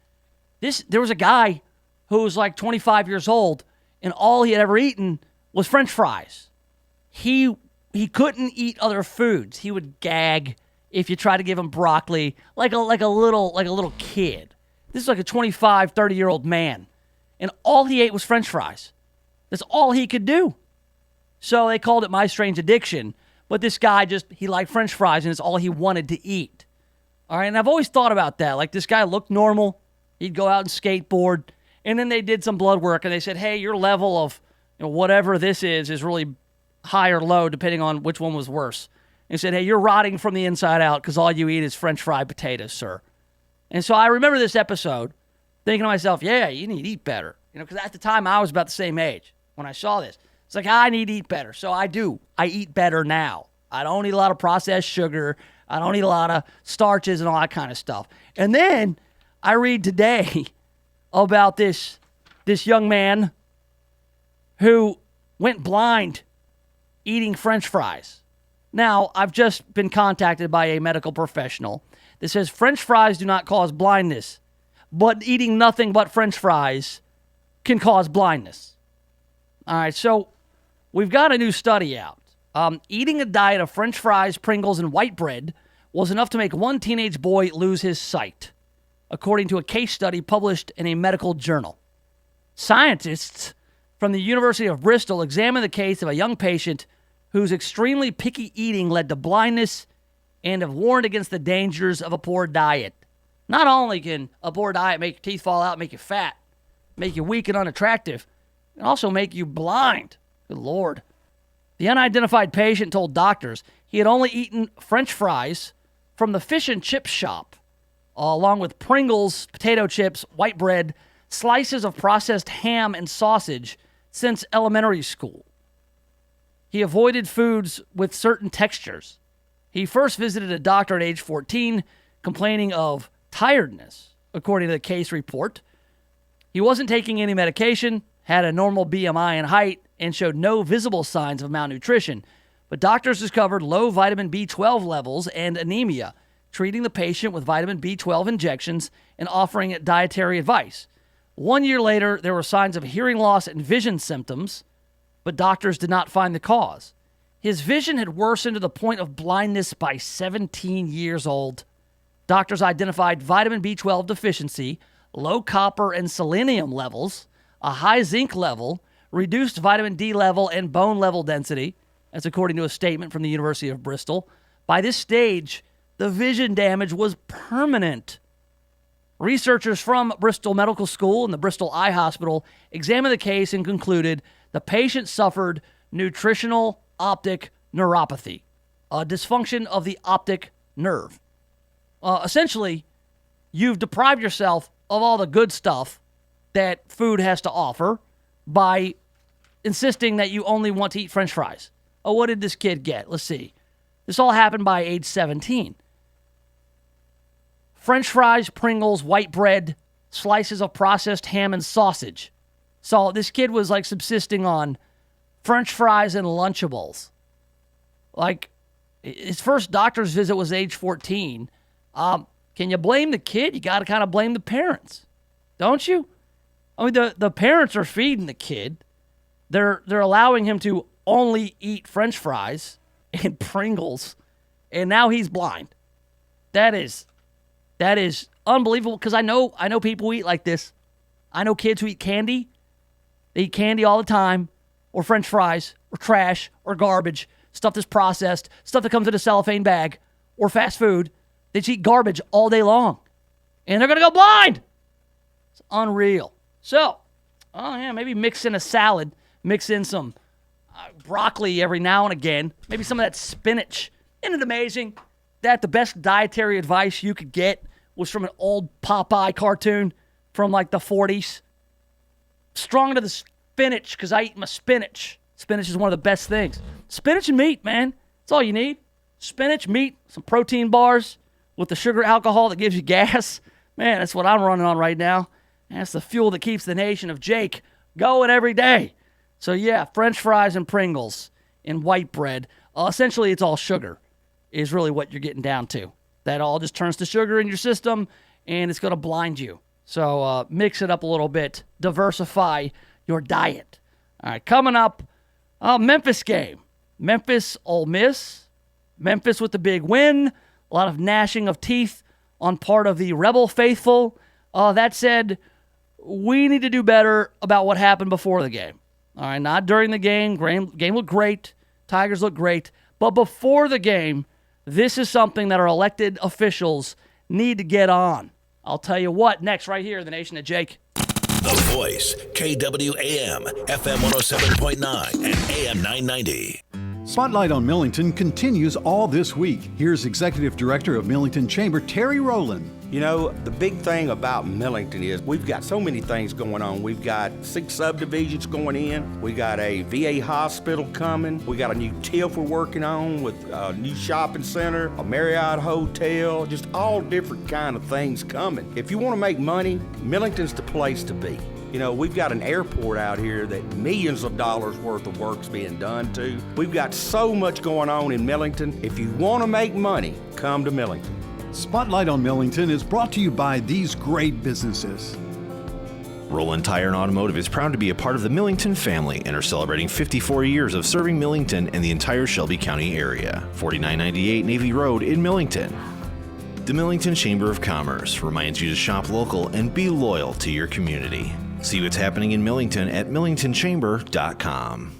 There was a guy who was like 25 years old, and all he had ever eaten was French fries. He couldn't eat other foods. He would gag if you try to give him broccoli, like a little kid. This is like a 25, 30-year-old man, and all he ate was French fries. That's all he could do. So they called it My Strange Addiction, but this guy he liked French fries, and it's all he wanted to eat. All right, and I've always thought about that. Like, this guy looked normal. He'd go out and skateboard, and then they did some blood work, and they said, hey, your level of whatever this is really high or low, depending on which one was worse. And he said, hey, you're rotting from the inside out because all you eat is French fried potatoes, sir. And so I remember this episode thinking to myself, yeah, you need to eat better. Because at the time, I was about the same age when I saw this. It's like, I need to eat better. So I do. I eat better now. I don't eat a lot of processed sugar. I don't eat a lot of starches and all that kind of stuff. And then I read today about this young man who went blind eating French fries. Now, I've just been contacted by a medical professional that says French fries do not cause blindness, but eating nothing but French fries can cause blindness. All right, so we've got a new study out. Eating a diet of French fries, Pringles, and white bread was enough to make one teenage boy lose his sight, according to a case study published in a medical journal. Scientists from the University of Bristol examined the case of a young patient whose extremely picky eating led to blindness and have warned against the dangers of a poor diet. Not only can a poor diet make your teeth fall out, make you fat, make you weak and unattractive, it can also make you blind. Good Lord. The unidentified patient told doctors he had only eaten French fries from the fish and chip shop, along with Pringles, potato chips, white bread, slices of processed ham and sausage since elementary school. He avoided foods with certain textures. He first visited a doctor at age 14, complaining of tiredness, according to the case report. He wasn't taking any medication, had a normal BMI and height, and showed no visible signs of malnutrition. But doctors discovered low vitamin B12 levels and anemia, treating the patient with vitamin B12 injections and offering dietary advice. 1 year later, there were signs of hearing loss and vision symptoms, but doctors did not find the cause. His vision had worsened to the point of blindness by 17 years old. Doctors identified vitamin B12 deficiency, low copper and selenium levels, a high zinc level, reduced vitamin D level, and bone level density. That's according to a statement from the University of Bristol. By this stage, the vision damage was permanent. Researchers from Bristol Medical School and the Bristol Eye Hospital examined the case and concluded the patient suffered nutritional optic neuropathy, a dysfunction of the optic nerve. Essentially, you've deprived yourself of all the good stuff that food has to offer by insisting that you only want to eat French fries. Oh, what did this kid get? Let's see. This all happened by age 17. French fries, Pringles, white bread, slices of processed ham and sausage. So this kid was like subsisting on French fries and Lunchables. Like, his first doctor's visit was age 14. Can you blame the kid? You got to kind of blame the parents, don't you? I mean, the parents are feeding the kid. They're allowing him to only eat French fries and Pringles, and now he's blind. That is unbelievable, because I know people who eat like this. I know kids who eat candy. They eat candy all the time, or French fries, or trash, or garbage, stuff that's processed, stuff that comes in a cellophane bag, or fast food. They just eat garbage all day long, and they're going to go blind. It's unreal. So, maybe mix in a salad, mix in some broccoli every now and again, maybe some of that spinach. Isn't it amazing that the best dietary advice you could get was from an old Popeye cartoon from like the 40s? Strong to the spinach, because I eat my spinach. Spinach is one of the best things. Spinach and meat, man. That's all you need. Spinach, meat, some protein bars with the sugar alcohol that gives you gas. Man, that's what I'm running on right now. And that's the fuel that keeps the nation of Jake going every day. So yeah, French fries and Pringles and white bread. Essentially, it's all sugar is really what you're getting down to. That all just turns to sugar in your system, and it's going to blind you. So mix it up a little bit. Diversify your diet. All right, coming up, Memphis game. Memphis, Ole Miss. Memphis with the big win. A lot of gnashing of teeth on part of the Rebel faithful. That said, we need to do better about what happened before the game. All right, not during the game. Game looked great. Tigers looked great. But before the game, this is something that our elected officials need to get on. I'll tell you what, next right here, the Nation of Jake. The Voice, KWAM, FM 107.9 and AM 990. Spotlight on Millington continues all this week. Here's Executive Director of Millington Chamber, Terry Rowland. You know, the big thing about Millington is we've got so many things going on. We've got 6 subdivisions going in. We got a VA hospital coming. We got a new TIF we're working on with a new shopping center, a Marriott hotel, just all different kind of things coming. If you want to make money, Millington's the place to be. You know, we've got an airport out here that millions of dollars worth of work's being done to. We've got so much going on in Millington. If you want to make money, come to Millington. Spotlight on Millington is brought to you by these great businesses. Roland Tire and Automotive is proud to be a part of the Millington family and are celebrating 54 years of serving Millington and the entire Shelby County area. 4998 Navy Road in Millington. The Millington Chamber of Commerce reminds you to shop local and be loyal to your community. See what's happening in Millington at millingtonchamber.com.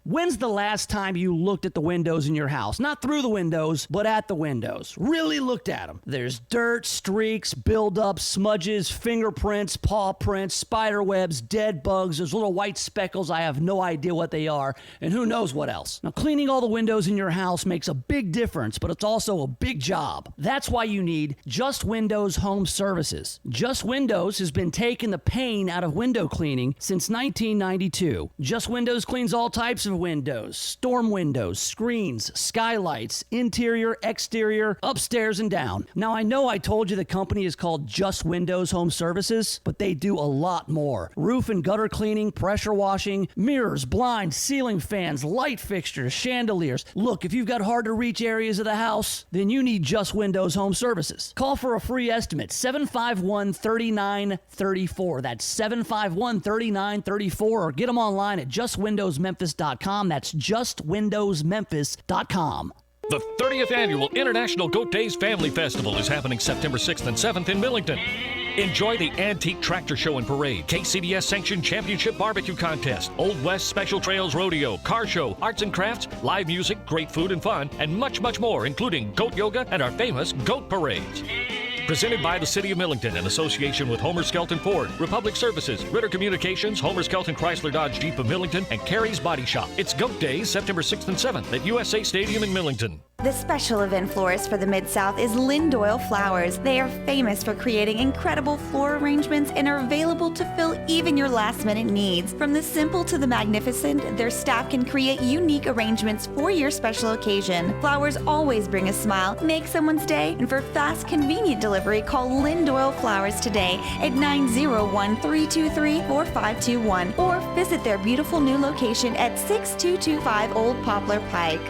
When's the last time you looked at the windows in your house? Not through the windows, but at the windows. Really looked at them. There's dirt, streaks, buildup, smudges, fingerprints, paw prints, spider webs, dead bugs. There's little white speckles. I have no idea what they are, and who knows what else. Now, cleaning all the windows in your house makes a big difference, but it's also a big job. That's why you need Just Windows Home Services. Just Windows has been taking the pain out of window cleaning since 1992. Just Windows cleans all types of windows, storm windows, screens, skylights, interior, exterior, upstairs and down. Now, I know I told you the company is called Just Windows Home Services, but they do a lot more. Roof and gutter cleaning, pressure washing, mirrors, blinds, ceiling fans, light fixtures, chandeliers. Look, if you've got hard to reach areas of the house, then you need Just Windows Home Services. Call for a free estimate, 751-3934. That's 751-3934, or get them online at justwindowsmemphis.com. justwindowsmemphis.com. That's justwindowsmemphis.com. The 30th Annual International Goat Days Family Festival is happening September 6th and 7th in Millington. Enjoy the Antique Tractor Show and Parade, KCBS-sanctioned championship barbecue contest, Old West Special Trails Rodeo, car show, arts and crafts, live music, great food and fun, and much, much more, including goat yoga and our famous goat parades. Presented by the City of Millington in association with Homer Skelton Ford, Republic Services, Ritter Communications, Homer Skelton Chrysler Dodge Jeep of Millington, and Carrie's Body Shop. It's Goat Days, September 6th and 7th at USA Stadium in Millington. The special event florist for the Mid-South is Lynn Doyle Flowers. They are famous for creating incredible floral arrangements and are available to fill even your last-minute needs. From the simple to the magnificent, their staff can create unique arrangements for your special occasion. Flowers always bring a smile, make someone's day, and for fast, convenient delivery, call Lynn Doyle Flowers today at 901-323-4521 or visit their beautiful new location at 6225 Old Poplar Pike.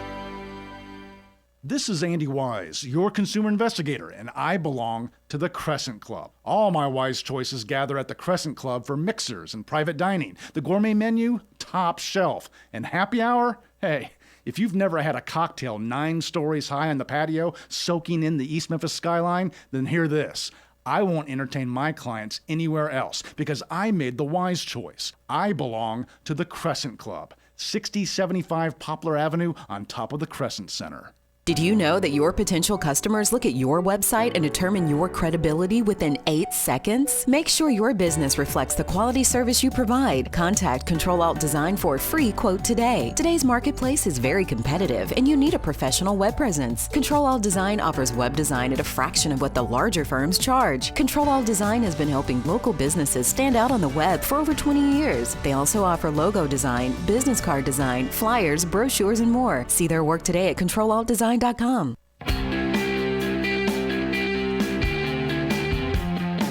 This is Andy Wise, your consumer investigator, and I belong to the Crescent Club. All my Wise choices gather at the Crescent Club for mixers and private dining. The gourmet menu, top shelf. And happy hour? Hey, if you've never had a cocktail 9 stories high on the patio soaking in the East Memphis skyline, then hear this. I won't entertain my clients anywhere else because I made the wise choice. I belong to the Crescent Club, 6075 Poplar Avenue on top of the Crescent Center. Did you know that your potential customers look at your website and determine your credibility within 8 seconds? Make sure your business reflects the quality service you provide. Contact Control Alt Design for a free quote today. Today's marketplace is very competitive and you need a professional web presence. Control Alt Design offers web design at a fraction of what the larger firms charge. Control Alt Design has been helping local businesses stand out on the web for over 20 years. They also offer logo design, business card design, flyers, brochures, and more. See their work today at ControlAltDesign.com.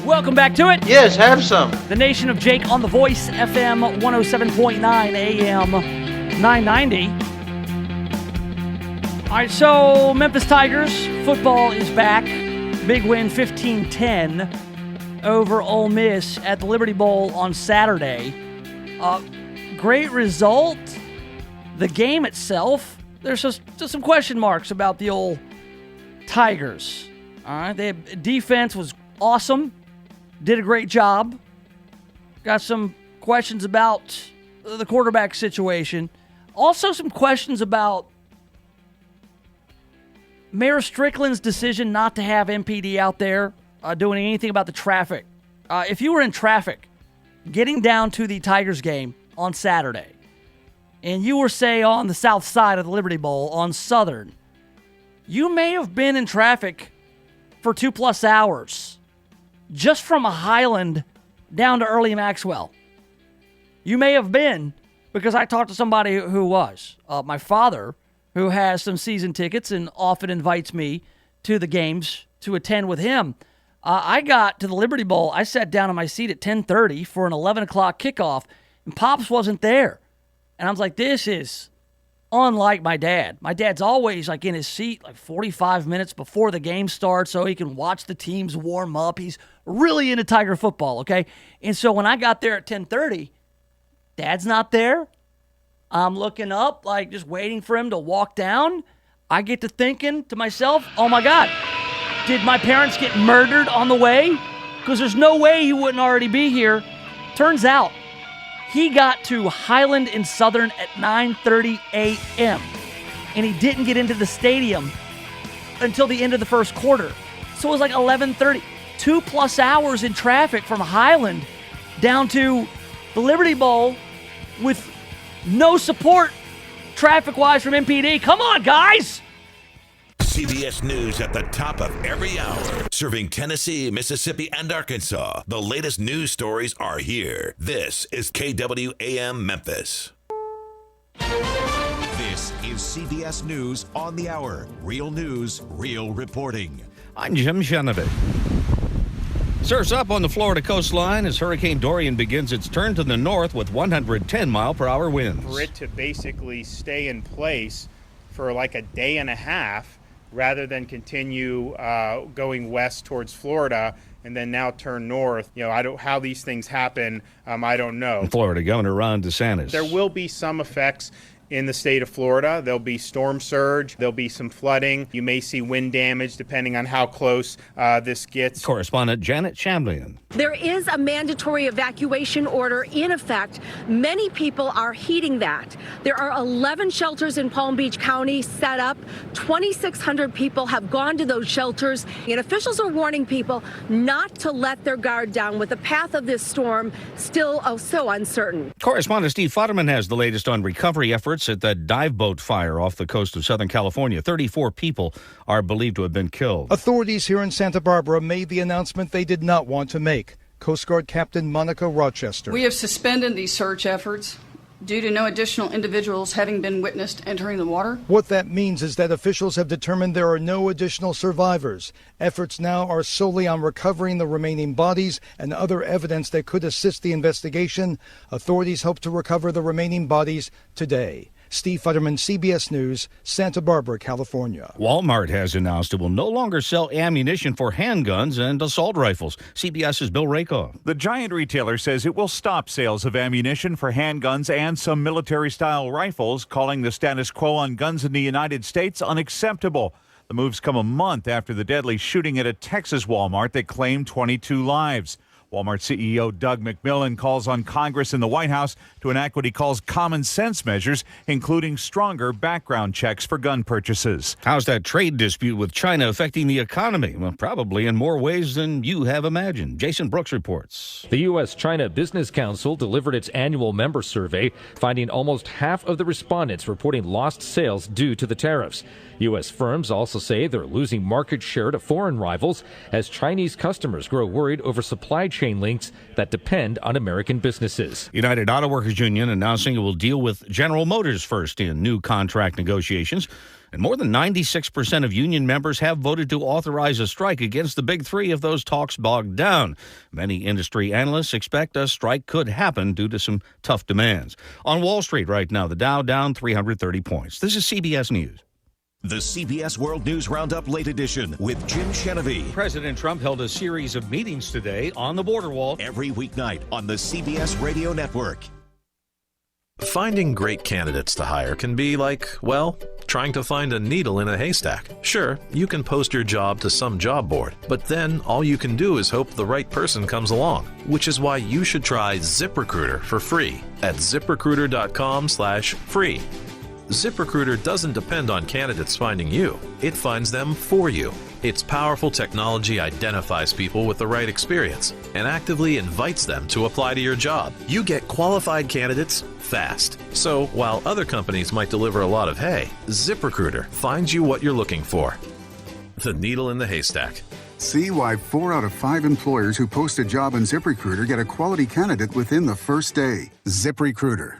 Welcome back to it. Yes, have some. The Nation of Jake on The Voice, FM 107.9, AM 990. All right, so Memphis Tigers football is back. Big win, 15-10 over Ole Miss at the Liberty Bowl on Saturday. Great result. The game itself, there's just some question marks about the old Tigers. All right, their defense was awesome. Did a great job. Got some questions about the quarterback situation. Also some questions about Mayor Strickland's decision not to have MPD out there doing anything about the traffic. If you were in traffic getting down to the Tigers game on Saturday, and you were, say, on the south side of the Liberty Bowl on Southern, you may have been in traffic for 2+ hours just from a Highland down to Early Maxwell. You may have been, because I talked to somebody who was. My father, who has some season tickets and often invites me to the games to attend with him. I got to the Liberty Bowl. I sat down in my seat at 10:30 for an 11 o'clock kickoff, and Pops wasn't there. And I was like, this is unlike my dad. My dad's always like in his seat like 45 minutes before the game starts so he can watch the teams warm up. He's really into Tiger football, okay? And so when I got there at 10:30, Dad's not there. I'm looking up, like just waiting for him to walk down. I get to thinking to myself, oh my God, did my parents get murdered on the way? Because there's no way he wouldn't already be here. Turns out, he got to Highland and Southern at 9:30 a.m. and he didn't get into the stadium until the end of the first quarter. So it was like 11:30. 2+ hours in traffic from Highland down to the Liberty Bowl with no support traffic-wise from MPD. Come on, guys! CBS News at the top of every hour. Serving Tennessee, Mississippi, and Arkansas. The latest news stories are here. This is KWAM Memphis. This is CBS News on the Hour. Real news, real reporting. I'm Jim Shenovich. Surf's up on the Florida coastline as Hurricane Dorian begins its turn to the north with 110-mile-per-hour winds. For it to basically stay in place for like a day and a half rather than continue going west towards Florida and then now turn north. You know, how these things happen, I don't know. Florida Governor Ron DeSantis. There will be some effects in the state of Florida. There'll be storm surge. There'll be some flooding. You may see wind damage depending on how close this gets. Correspondent Janet Chamblian. There is a mandatory evacuation order in effect. Many people are heeding that. There are 11 shelters in Palm Beach County set up. 2,600 people have gone to those shelters, and officials are warning people not to let their guard down with the path of this storm still so uncertain. Correspondent Steve Futterman has the latest on recovery efforts at the dive boat fire off the coast of Southern California. 34 people are believed to have been killed. Authorities here in Santa Barbara made the announcement they did not want to make. Coast Guard Captain Monica Rochester. We have suspended these search efforts due to no additional individuals having been witnessed entering the water. What that means is that officials have determined there are no additional survivors. Efforts now are solely on recovering the remaining bodies and other evidence that could assist the investigation. Authorities hope to recover the remaining bodies today. Steve Futterman, CBS News, Santa Barbara, California. Walmart has announced it will no longer sell ammunition for handguns and assault rifles. CBS's Bill Rakoff. The giant retailer says it will stop sales of ammunition for handguns and some military-style rifles, calling the status quo on guns in the United States unacceptable. The moves come a month after the deadly shooting at a Texas Walmart that claimed 22 lives. Walmart CEO Doug McMillon calls on Congress and the White House to enact what he calls common sense measures, including stronger background checks for gun purchases. How's that trade dispute with China affecting the economy? Well, probably in more ways than you have imagined. Jason Brooks reports. The U.S.-China Business Council delivered its annual member survey, finding almost half of the respondents reporting lost sales due to the tariffs. U.S. firms also say they're losing market share to foreign rivals as Chinese customers grow worried over supply chain links that depend on American businesses. United Auto Workers Union announcing it will deal with General Motors first in new contract negotiations. And more than 96% of union members have voted to authorize a strike against the big three if those talks bog down. Many industry analysts expect a strike could happen due to some tough demands. On Wall Street right now, the Dow down 330 points. This is CBS News. The CBS World News Roundup Late Edition with Jim Chenevey. President Trump held a series of meetings today on the border wall. Every weeknight on the CBS Radio Network. Finding great candidates to hire can be like, well, trying to find a needle in a haystack. Sure, you can post your job to some job board, but then all you can do is hope the right person comes along, which is why you should try ZipRecruiter for free at ZipRecruiter.com/free. ZipRecruiter doesn't depend on candidates finding you. It finds them for you. Its powerful technology identifies people with the right experience and actively invites them to apply to your job. You get qualified candidates fast. So while other companies might deliver a lot of hay, ZipRecruiter finds you what you're looking for. The needle in the haystack. See why 4 out of 5 employers who post a job on ZipRecruiter get a quality candidate within the first day. ZipRecruiter,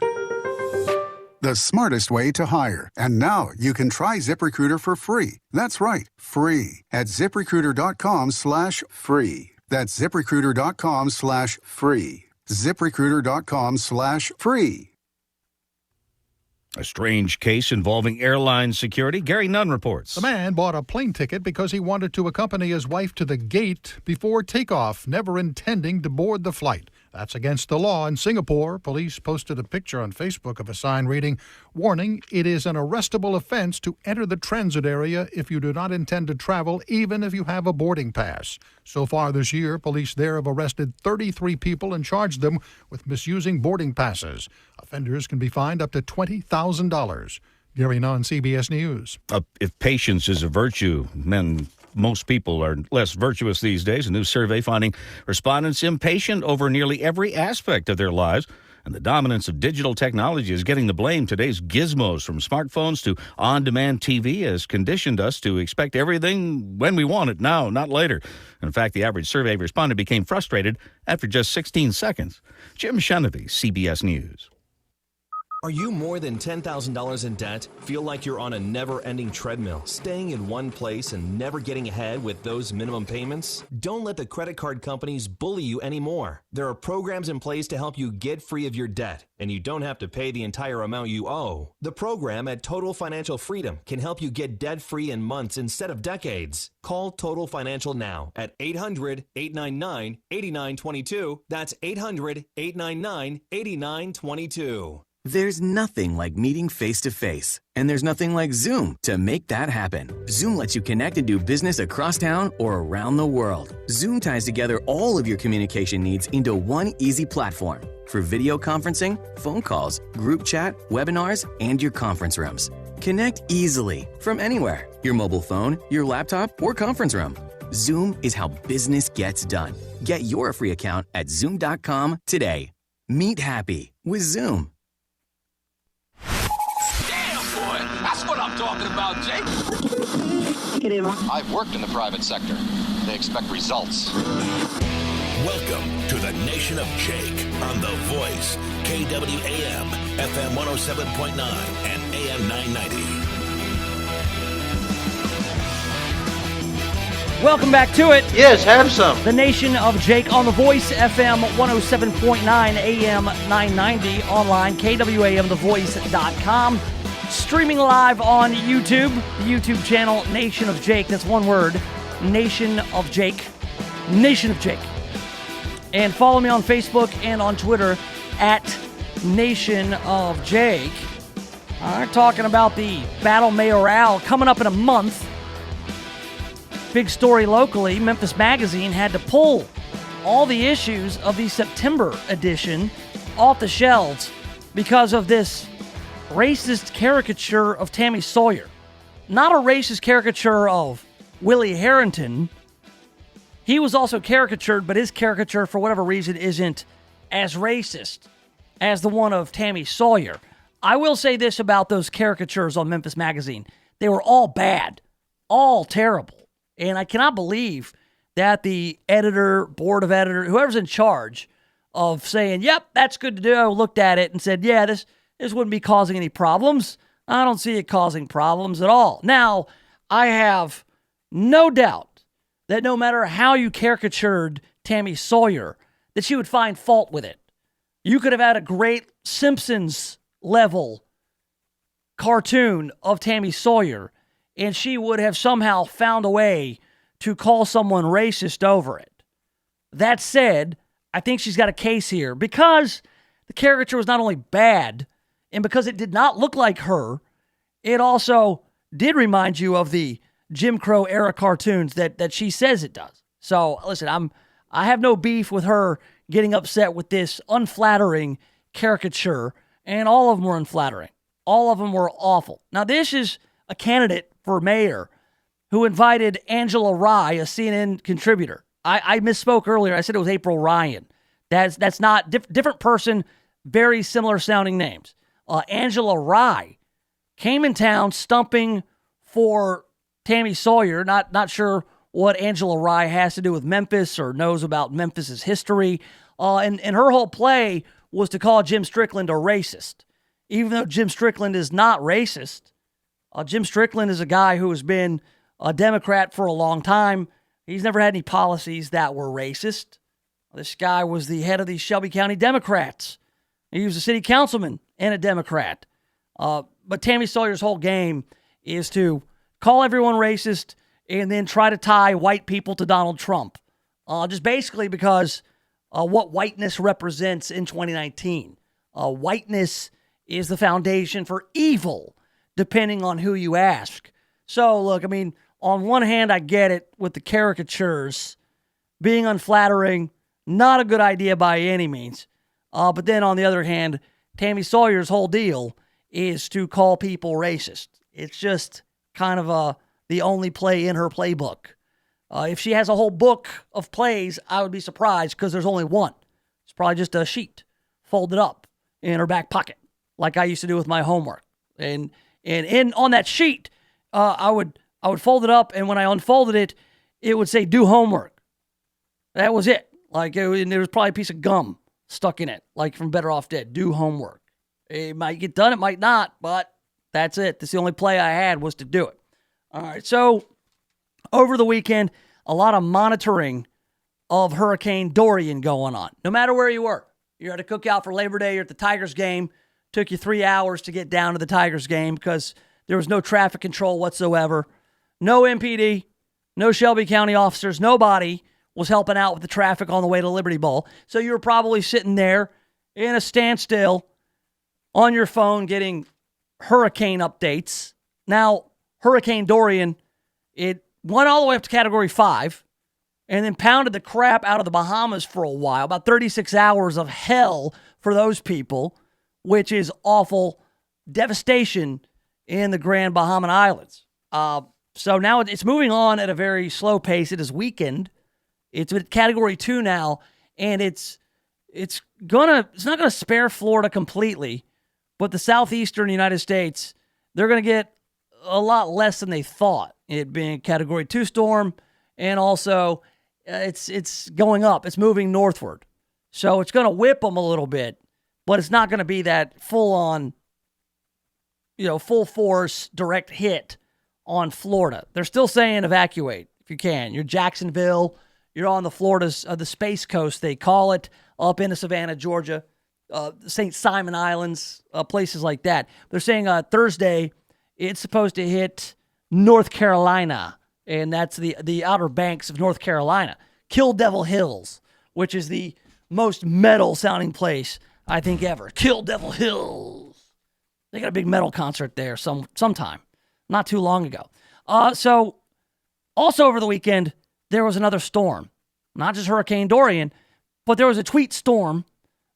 the smartest way to hire. And now you can try ZipRecruiter for free. That's right, free at ZipRecruiter.com/free. That's ZipRecruiter.com/free. ZipRecruiter.com/free. A strange case involving airline security. Gary Nunn reports. The man bought a plane ticket because he wanted to accompany his wife to the gate before takeoff, never intending to board the flight. That's against the law in Singapore. Police posted a picture on Facebook of a sign reading, "Warning, it is an arrestable offense to enter the transit area if you do not intend to travel, even if you have a boarding pass." So far this year, police there have arrested 33 people and charged them with misusing boarding passes. Offenders can be fined up to $20,000. Gary Nunn, CBS News. If patience is a virtue, most people are less virtuous these days. A new survey finding respondents impatient over nearly every aspect of their lives. And the dominance of digital technology is getting the blame. Today's gizmos, from smartphones to on-demand TV, has conditioned us to expect everything when we want it now, not later. In fact, the average survey respondent became frustrated after just 16 seconds. Jim Chenevey, CBS News. Are you more than $10,000 in debt? Feel like you're on a never-ending treadmill, staying in one place and never getting ahead with those minimum payments? Don't let the credit card companies bully you anymore. There are programs in place to help you get free of your debt, and you don't have to pay the entire amount you owe. The program at Total Financial Freedom can help you get debt-free in months instead of decades. Call Total Financial now at 800-899-8922. That's 800-899-8922. There's nothing like meeting face-to-face, and there's nothing like Zoom to make that happen. Zoom lets you connect and do business across town or around the world. Zoom ties together all of your communication needs into one easy platform for video conferencing, phone calls, group chat, webinars, and your conference rooms. Connect easily from anywhere, your mobile phone, your laptop, or conference room. Zoom is how business gets done. Get your free account at Zoom.com today. Meet happy with Zoom. That's what I'm talking about, Jake. I've worked in the private sector. They expect results. Welcome to the Nation of Jake on The Voice, KWAM, FM 107.9 and AM 990. Welcome back to it. Yes, have some. The Nation of Jake on The Voice, FM 107.9, AM 990, online, KWAMTheVoice.com. Streaming live on YouTube, the YouTube channel Nation of Jake. That's one word, Nation of Jake. Nation of Jake. And follow me on Facebook and on Twitter at Nation of Jake. We're talking about the Battle Mayoral coming up in a month. Big story locally, Memphis Magazine had to pull all the issues of the September edition off the shelves because of this racist caricature of Tammy Sawyer. Not a racist caricature of Willie Harrington. He was also caricatured, but his caricature, for whatever reason, isn't as racist as the one of Tammy Sawyer. I will say this about those caricatures on Memphis Magazine. They were all bad, all terrible. And I cannot believe that the editor, board of editor, whoever's in charge of saying, yep, that's good to do, looked at it and said, yeah, this wouldn't be causing any problems. I don't see it causing problems at all. Now, I have no doubt that no matter how you caricatured Tammy Sawyer, that she would find fault with it. You could have had a great Simpsons-level cartoon of Tammy Sawyer, and she would have somehow found a way to call someone racist over it. That said, I think she's got a case here because the caricature was not only bad, and because it did not look like her, it also did remind you of the Jim Crow era cartoons that she says it does. So, listen, I have no beef with her getting upset with this unflattering caricature, and all of them were unflattering. All of them were awful. Now, this is a candidate for mayor who invited Angela Rye, a CNN contributor. I misspoke earlier. I said it was April Ryan. That's not different person, very similar sounding names. Angela Rye came in town stumping for Tammy Sawyer. Not sure what Angela Rye has to do with Memphis or knows about Memphis's history. And her whole play was to call Jim Strickland a racist. Even though Jim Strickland is not racist, Jim Strickland is a guy who has been a Democrat for a long time. He's never had any policies that were racist. This guy was the head of the Shelby County Democrats. He was a city councilman and a Democrat. But Tammy Sawyer's whole game is to call everyone racist and then try to tie white people to Donald Trump. Just basically because what whiteness represents in 2019. Whiteness is the foundation for evil, depending on who you ask. So, look, I mean, on one hand, I get it with the caricatures being unflattering, not a good idea by any means. But then on the other hand, Tammy Sawyer's whole deal is to call people racist. It's just kind of the only play in her playbook. If she has a whole book of plays, I would be surprised because there's only one. It's probably just a sheet folded up in her back pocket, like I used to do with my homework. And on that sheet, I would fold it up, and when I unfolded it, it would say "do homework." That was it. Like there was probably a piece of gum stuck in it, like from Better Off Dead. Do homework. It might get done, it might not, but that's it. That's the only play I had was to do it. All right. So over the weekend, a lot of monitoring of Hurricane Dorian going on. No matter where you were, you're at a cookout for Labor Day. You're at the Tigers game. Took you 3 hours to get down to the Tigers game because there was no traffic control whatsoever. No MPD, no Shelby County officers, nobody was helping out with the traffic on the way to Liberty Bowl. So you were probably sitting there in a standstill on your phone getting hurricane updates. Now, Hurricane Dorian, it went all the way up to Category 5 and then pounded the crap out of the Bahamas for a while, about 36 hours of hell for those people, which is awful devastation in the Grand Bahama Islands. So now it's moving on at a very slow pace. It has weakened. It's at Category 2 now, and it's not gonna spare Florida completely, but the southeastern United States, they're gonna get a lot less than they thought. It being a Category 2 storm, and also it's going up. It's moving northward, so it's gonna whip them a little bit, but it's not gonna be that full on, full force direct hit on Florida. They're still saying evacuate if you can. You're Jacksonville. You're on the Florida's the Space Coast, they call it, up into Savannah, Georgia, St. Simon Islands, places like that. They're saying Thursday it's supposed to hit North Carolina, and that's the Outer Banks of North Carolina. Kill Devil Hills, which is the most metal-sounding place I think ever. Kill Devil Hills. They got a big metal concert there sometime, not too long ago. So also over the weekend, there was another storm, not just Hurricane Dorian, but there was a tweet storm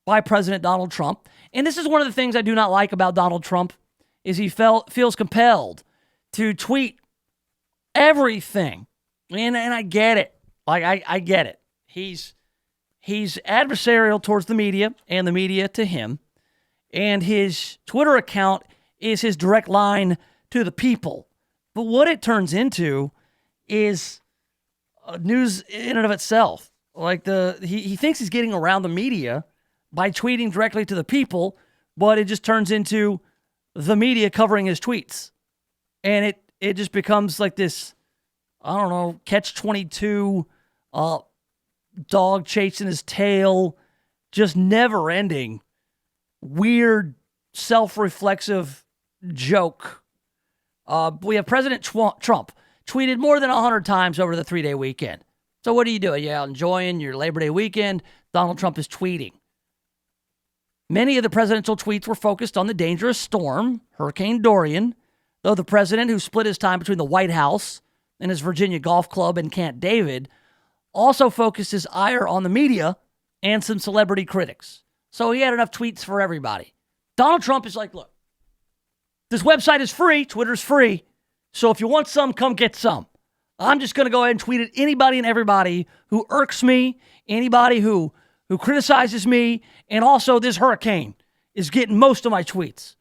by President Donald Trump. And this is one of the things I do not like about Donald Trump is he feels compelled to tweet everything. And I get it. I get it. He's adversarial towards the media and the media to him. And his Twitter account is his direct line to the people. But what it turns into is news in and of itself. Like he thinks he's getting around the media by tweeting directly to the people, but it just turns into the media covering his tweets. And it just becomes like this, I don't know, catch-22, dog chasing his tail, just never-ending, weird, self-reflexive joke. We have President Trump tweeted more than 100 times over the 3-day weekend. So what are you doing? You out enjoying your Labor Day weekend? Donald Trump is tweeting. Many of the presidential tweets were focused on the dangerous storm, Hurricane Dorian, though the president, who split his time between the White House and his Virginia golf club in Camp David, also focused his ire on the media and some celebrity critics. So he had enough tweets for everybody. Donald Trump is like, look, this website is free, Twitter's free, so if you want some, come get some. I'm just going to go ahead and tweet at anybody and everybody who irks me, anybody who criticizes me, and also this hurricane is getting most of my tweets.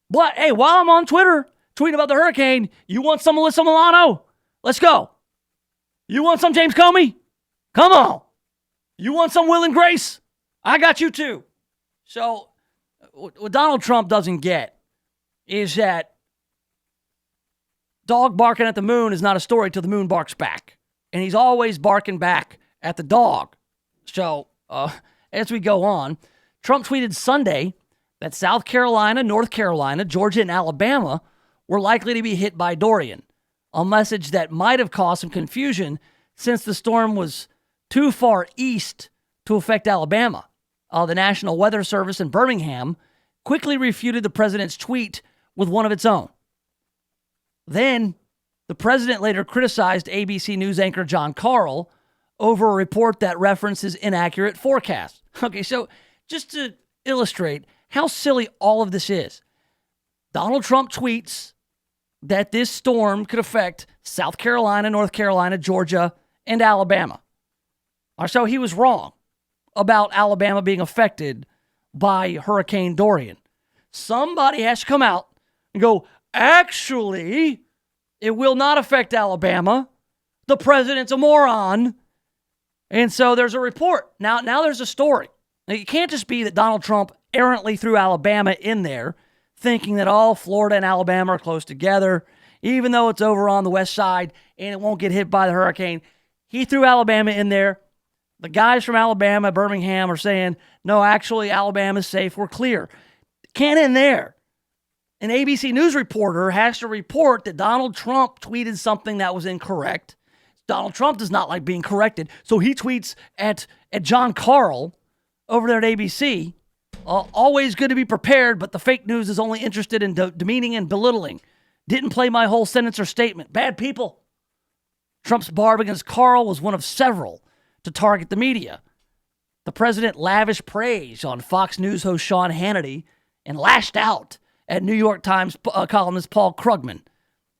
But, hey, while I'm on Twitter tweeting about the hurricane, you want some Alyssa Milano? Let's go. You want some James Comey? Come on. You want some Will and Grace? I got you too. So, what Donald Trump doesn't get is that dog barking at the moon is not a story till the moon barks back. And he's always barking back at the dog. So, as we go on, Trump tweeted Sunday that South Carolina, North Carolina, Georgia, and Alabama were likely to be hit by Dorian, a message that might have caused some confusion since the storm was too far east to affect Alabama. The National Weather Service in Birmingham quickly refuted the president's tweet with one of its own. Then, the president later criticized ABC News anchor John Carl over a report that references inaccurate forecasts. Okay, so just to illustrate how silly all of this is, Donald Trump tweets that this storm could affect South Carolina, North Carolina, Georgia, and Alabama. So he was wrong about Alabama being affected by Hurricane Dorian. Somebody has to come out and go, actually, it will not affect Alabama. The president's a moron. And so there's a report. Now there's a story. Now, it can't just be that Donald Trump errantly threw Alabama in there, thinking that all Florida and Alabama are close together, even though it's over on the west side and it won't get hit by the hurricane. He threw Alabama in there. The guys from Alabama, Birmingham, are saying, no, actually, Alabama's safe. We're clear. Can't end there. An ABC News reporter has to report that Donald Trump tweeted something that was incorrect. Donald Trump does not like being corrected, so he tweets at John Carl over there at ABC Always good to be prepared, but the fake news is only interested in demeaning and belittling. Didn't play my whole sentence or statement. Bad people. Trump's barb against Carl was one of several to target the media. The president lavished praise on Fox News host Sean Hannity and lashed out at New York Times columnist Paul Krugman.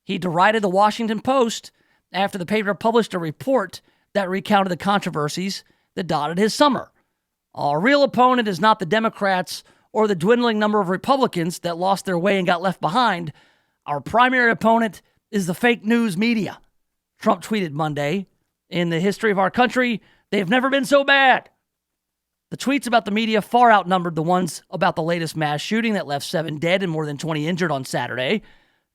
He derided the Washington Post after the paper published a report that recounted the controversies that dotted his summer. Our real opponent is not the Democrats or the dwindling number of Republicans that lost their way and got left behind. Our primary opponent is the fake news media. Trump tweeted Monday, in the history of our country, they have never been so bad. The tweets about the media far outnumbered the ones about the latest mass shooting that left 7 dead and more than 20 injured on Saturday.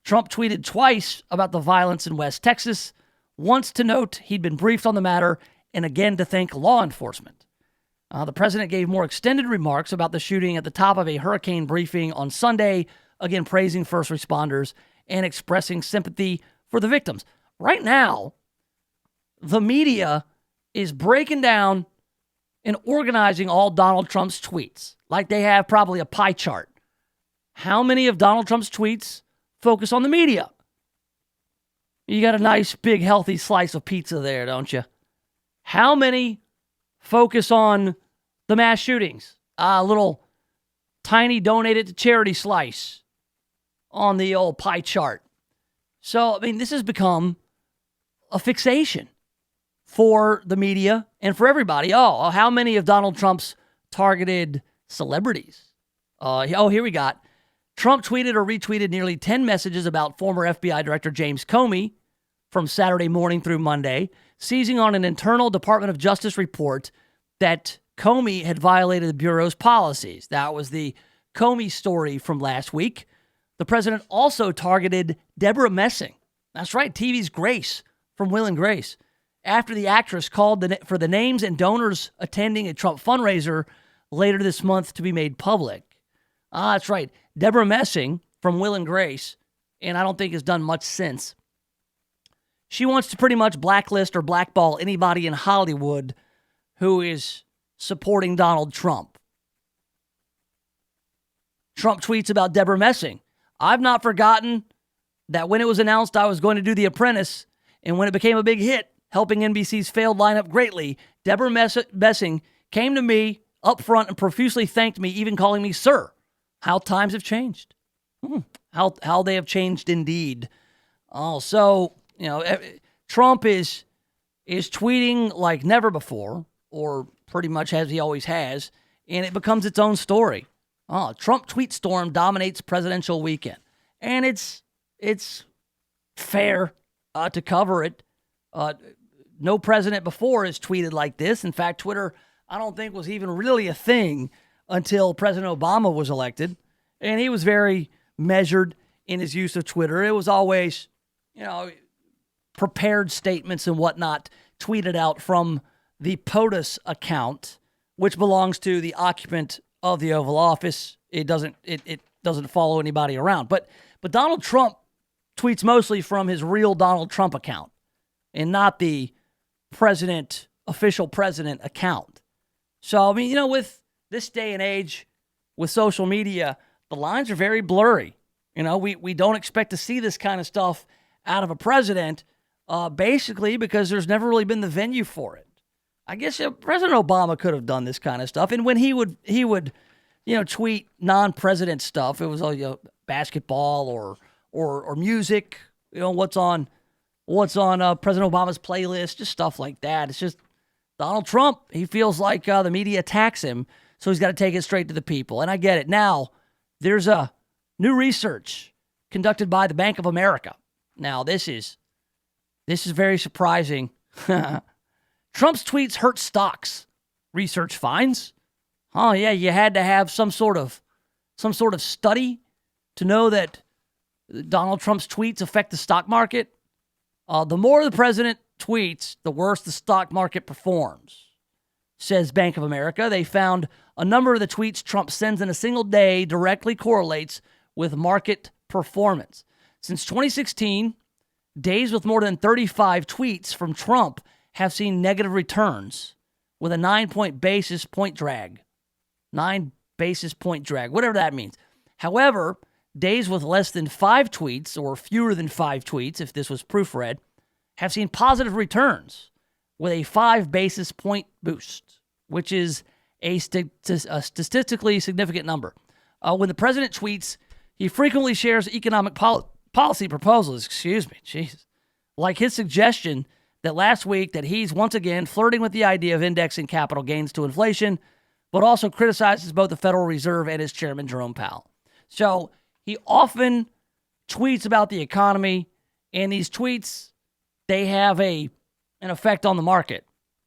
Trump tweeted twice about the violence in West Texas, once to note he'd been briefed on the matter and again to thank law enforcement. The president gave more extended remarks about the shooting at the top of a hurricane briefing on Sunday, again praising first responders and expressing sympathy for the victims. Right now, the media is breaking down and organizing all Donald Trump's tweets, like they have probably a pie chart. How many of Donald Trump's tweets focus on the media? You got a nice, big, healthy slice of pizza there, don't you? How many focus on the mass shootings? A little tiny donated to charity slice on the old pie chart. So, I mean, this has become a fixation for the media and for everybody. Oh, how many of Donald Trump's targeted celebrities? Here we got. Trump tweeted or retweeted nearly 10 messages about former FBI Director James Comey from Saturday morning through Monday, seizing on an internal Department of Justice report that Comey had violated the Bureau's policies. That was the Comey story from last week. The president also targeted Deborah Messing. That's right, TV's Grace from Will and Grace, after the actress called for the names and donors attending a Trump fundraiser later this month to be made public. That's right, Deborah Messing from Will and Grace, and I don't think has done much since. She wants to pretty much blacklist or blackball anybody in Hollywood who is supporting Donald Trump. Trump tweets about Deborah Messing. I've not forgotten that when it was announced I was going to do The Apprentice, and when it became a big hit, helping NBC's failed lineup greatly, Deborah Messing came to me up front and profusely thanked me, even calling me sir. How times have changed. How they have changed indeed. Oh, so, Trump is tweeting like never before, or pretty much as he always has, and it becomes its own story. Trump tweet storm dominates presidential weekend. And it's fair to cover it. No president before has tweeted like this. In fact, Twitter, I don't think was even really a thing until President Obama was elected. And he was very measured in his use of Twitter. It was always, prepared statements and whatnot tweeted out from the POTUS account, which belongs to the occupant of the Oval Office. It doesn't follow anybody around. But Donald Trump tweets mostly from his real Donald Trump account and not the official president account. So, with this day and age, with social media, the lines are very blurry. We don't expect to see this kind of stuff out of a president, basically because there's never really been the venue for it. I guess President Obama could have done this kind of stuff. And when he would tweet non-president stuff, it was all, basketball or music, what's on President Obama's playlist, just stuff like that. It's just Donald Trump. He feels like the media attacks him, so he's got to take it straight to the people. And I get it. Now, there's a new research conducted by the Bank of America. Now, this is very surprising. Trump's tweets hurt stocks, research finds. Oh, yeah, you had to have some sort of study to know that Donald Trump's tweets affect the stock market. The more the president tweets, the worse the stock market performs, says Bank of America. They found a number of the tweets Trump sends in a single day directly correlates with market performance. Since 2016, days with more than 35 tweets from Trump have seen negative returns with a 9-point basis point drag. 9 basis point drag, whatever that means. However, days with less than 5 tweets or fewer than 5 tweets, if this was proofread, have seen positive returns with a 5 basis point boost, which is a statistically significant number. When the president tweets, he frequently shares economic policy proposals, Jesus, like his suggestion that last week that he's once again flirting with the idea of indexing capital gains to inflation, but also criticizes both the Federal Reserve and his chairman, Jerome Powell. So he often tweets about the economy, and these tweets, they have an effect on the market.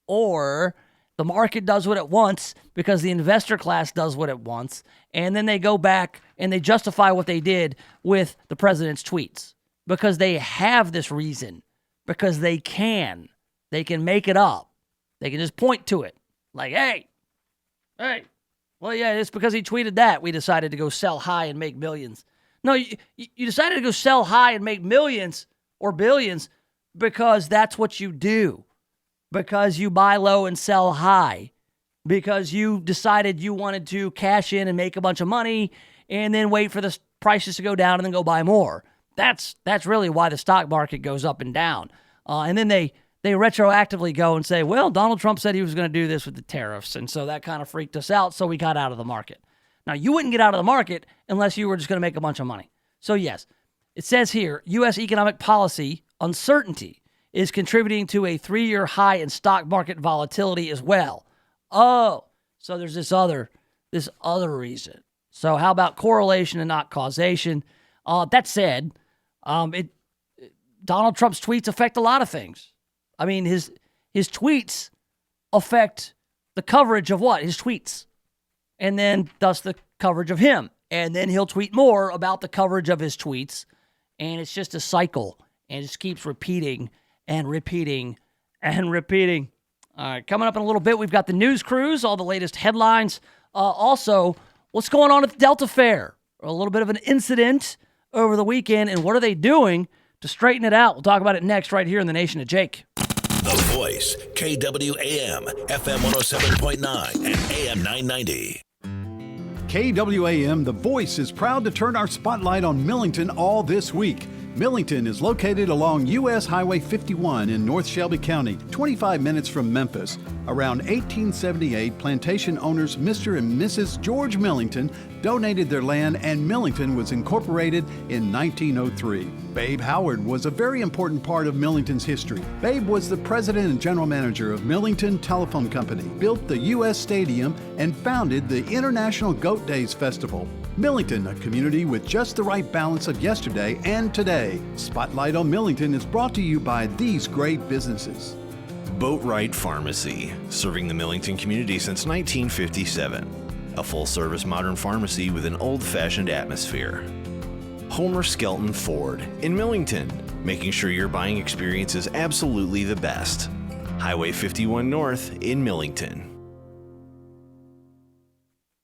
Or the market does what it wants because the investor class does what it wants, and then they go back and they justify what they did with the president's tweets because they have this reason, because they can make it up. They can just point to it like, hey, well, yeah, it's because he tweeted that we decided to go sell high and make millions. No, you decided to go sell high and make millions or billions because that's what you do. Because you buy low and sell high. Because you decided you wanted to cash in and make a bunch of money and then wait for the prices to go down and then go buy more. That's really why the stock market goes up and down. And then they retroactively go and say, well, Donald Trump said he was going to do this with the tariffs, and so that kind of freaked us out, so we got out of the market. Now, you wouldn't get out of the market unless you were just going to make a bunch of money. So, yes, it says here, U.S. economic policy uncertainty is contributing to a 3-year high in stock market volatility as well. Oh, so there's this other reason. So how about correlation and not causation? That said, Donald Trump's tweets affect a lot of things. I mean, his tweets affect the coverage of what? His tweets. And then thus the coverage of him. And then he'll tweet more about the coverage of his tweets. And it's just a cycle. And it just keeps repeating and repeating and repeating. All right, coming up in a little bit, we've got the news cruise, all the latest headlines. Also, what's going on at the Delta Fair? A little bit of an incident over the weekend. And what are they doing to straighten it out? We'll talk about it next right here in the Nation of Jake. The Voice, KWAM, FM 107.9 and AM 990. KWAM, The Voice, is proud to turn our spotlight on Millington all this week. Millington is located along U.S. Highway 51 in North Shelby County, 25 minutes from Memphis. Around 1878, plantation owners Mr. and Mrs. George Millington donated their land, and Millington was incorporated in 1903. Babe Howard was a very important part of Millington's history. Babe was the president and general manager of Millington Telephone Company, built the U.S. Stadium, and founded the International Goat Days Festival. Millington, a community with just the right balance of yesterday and today. Spotlight on Millington is brought to you by these great businesses. Boatwright Pharmacy, serving the Millington community since 1957. A full-service modern pharmacy with an old-fashioned atmosphere. Homer Skelton Ford in Millington, making sure your buying experience is absolutely the best. Highway 51 North in Millington.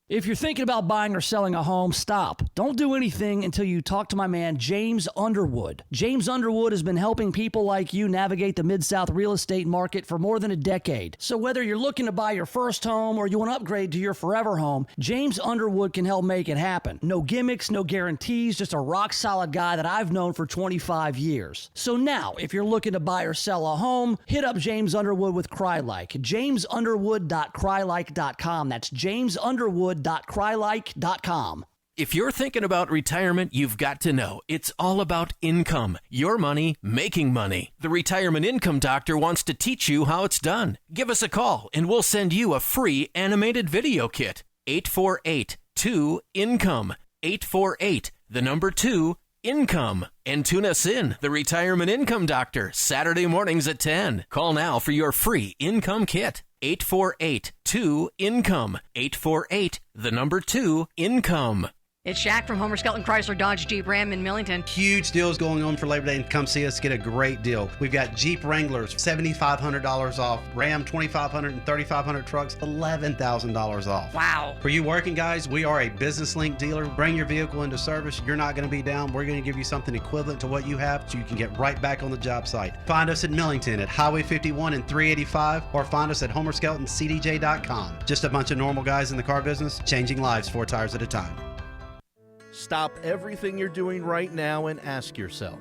If you're thinking about buying or selling a home, stop. Don't do anything until you talk to my man, James Underwood. James Underwood has been helping people like you navigate the Mid-South real estate market for more than a decade. So whether you're looking to buy your first home or you want to upgrade to your forever home, James Underwood can help make it happen. No gimmicks, no guarantees, just a rock-solid guy that I've known for 25 years. So now, if you're looking to buy or sell a home, hit up James Underwood with CryLike. JamesUnderwood.crylike.com. That's JamesUnderwood.crylike.com. If you're thinking about retirement, you've got to know it's all about income. Your money making money. The Retirement Income Doctor wants to teach you how it's done. Give us a call and we'll send you a free animated video kit. 848-2-INCOME. 848-2-INCOME. And tune us in, the Retirement Income Doctor, Saturday mornings at 10. Call now for your free income kit. 848-2-INCOME. 848-2-INCOME. It's Shaq from Homer Skelton Chrysler Dodge Jeep Ram in Millington. Huge deals going on for Labor Day, and come see us, get a great deal. We've got Jeep Wranglers, $7,500 off. Ram, $2,500 and $3,500 trucks, $11,000 off. Wow. For you working guys, we are a business link dealer. Bring your vehicle into service. You're not going to be down. We're going to give you something equivalent to what you have so you can get right back on the job site. Find us in Millington at Highway 51 and 385, or find us at HomerSkeltonCDJ.com. Just a bunch of normal guys in the car business, changing lives 4 tires at a time. Stop everything you're doing right now and ask yourself,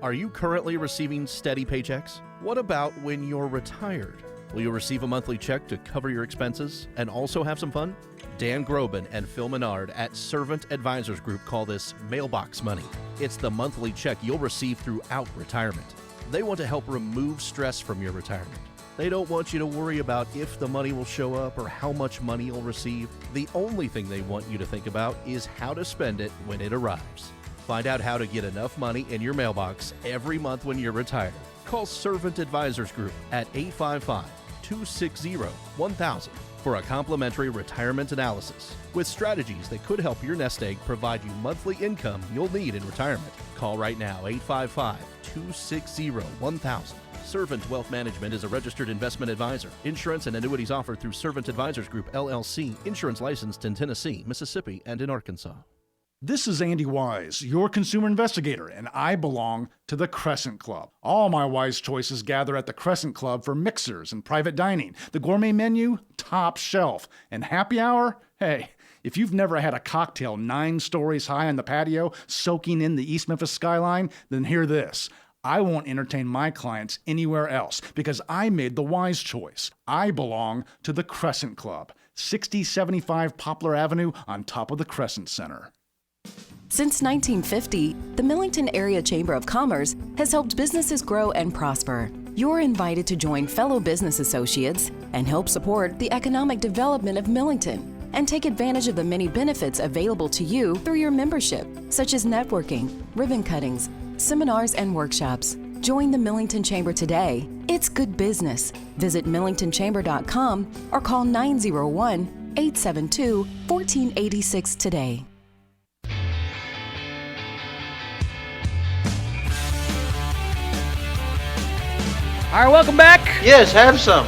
are you currently receiving steady paychecks? What about when you're retired? Will you receive a monthly check to cover your expenses and also have some fun? Dan Groban and Phil Menard at Servant Advisors Group call this mailbox money. It's the monthly check you'll receive throughout retirement. They want to help remove stress from your retirement. They don't want you to worry about if the money will show up or how much money you'll receive. The only thing they want you to think about is how to spend it when it arrives. Find out how to get enough money in your mailbox every month when you're retired. Call Servant Advisors Group at 855-260-1000 for a complimentary retirement analysis with strategies that could help your nest egg provide you monthly income you'll need in retirement. Call right now, 855-260-1000. Servant Wealth Management is a registered investment advisor. Insurance and annuities offered through Servant Advisors Group, LLC. Insurance licensed in Tennessee, Mississippi, and in Arkansas. This is Andy Wise, your consumer investigator, and I belong to the Crescent Club. All my wise choices gather at the Crescent Club for mixers and private dining. The gourmet menu, top shelf. And happy hour? Hey, if you've never had a cocktail 9 stories high on the patio soaking in the East Memphis skyline, then hear this. I won't entertain my clients anywhere else because I made the wise choice. I belong to the Crescent Club, 6075 Poplar Avenue on top of the Crescent Center. Since 1950, the Millington Area Chamber of Commerce has helped businesses grow and prosper. You're invited to join fellow business associates and help support the economic development of Millington and take advantage of the many benefits available to you through your membership, such as networking, ribbon cuttings, seminars, and workshops. Join the Millington Chamber today. It's good business. Visit millingtonchamber.com or call 901-872-1486 today. All right, welcome back. Yes, have some.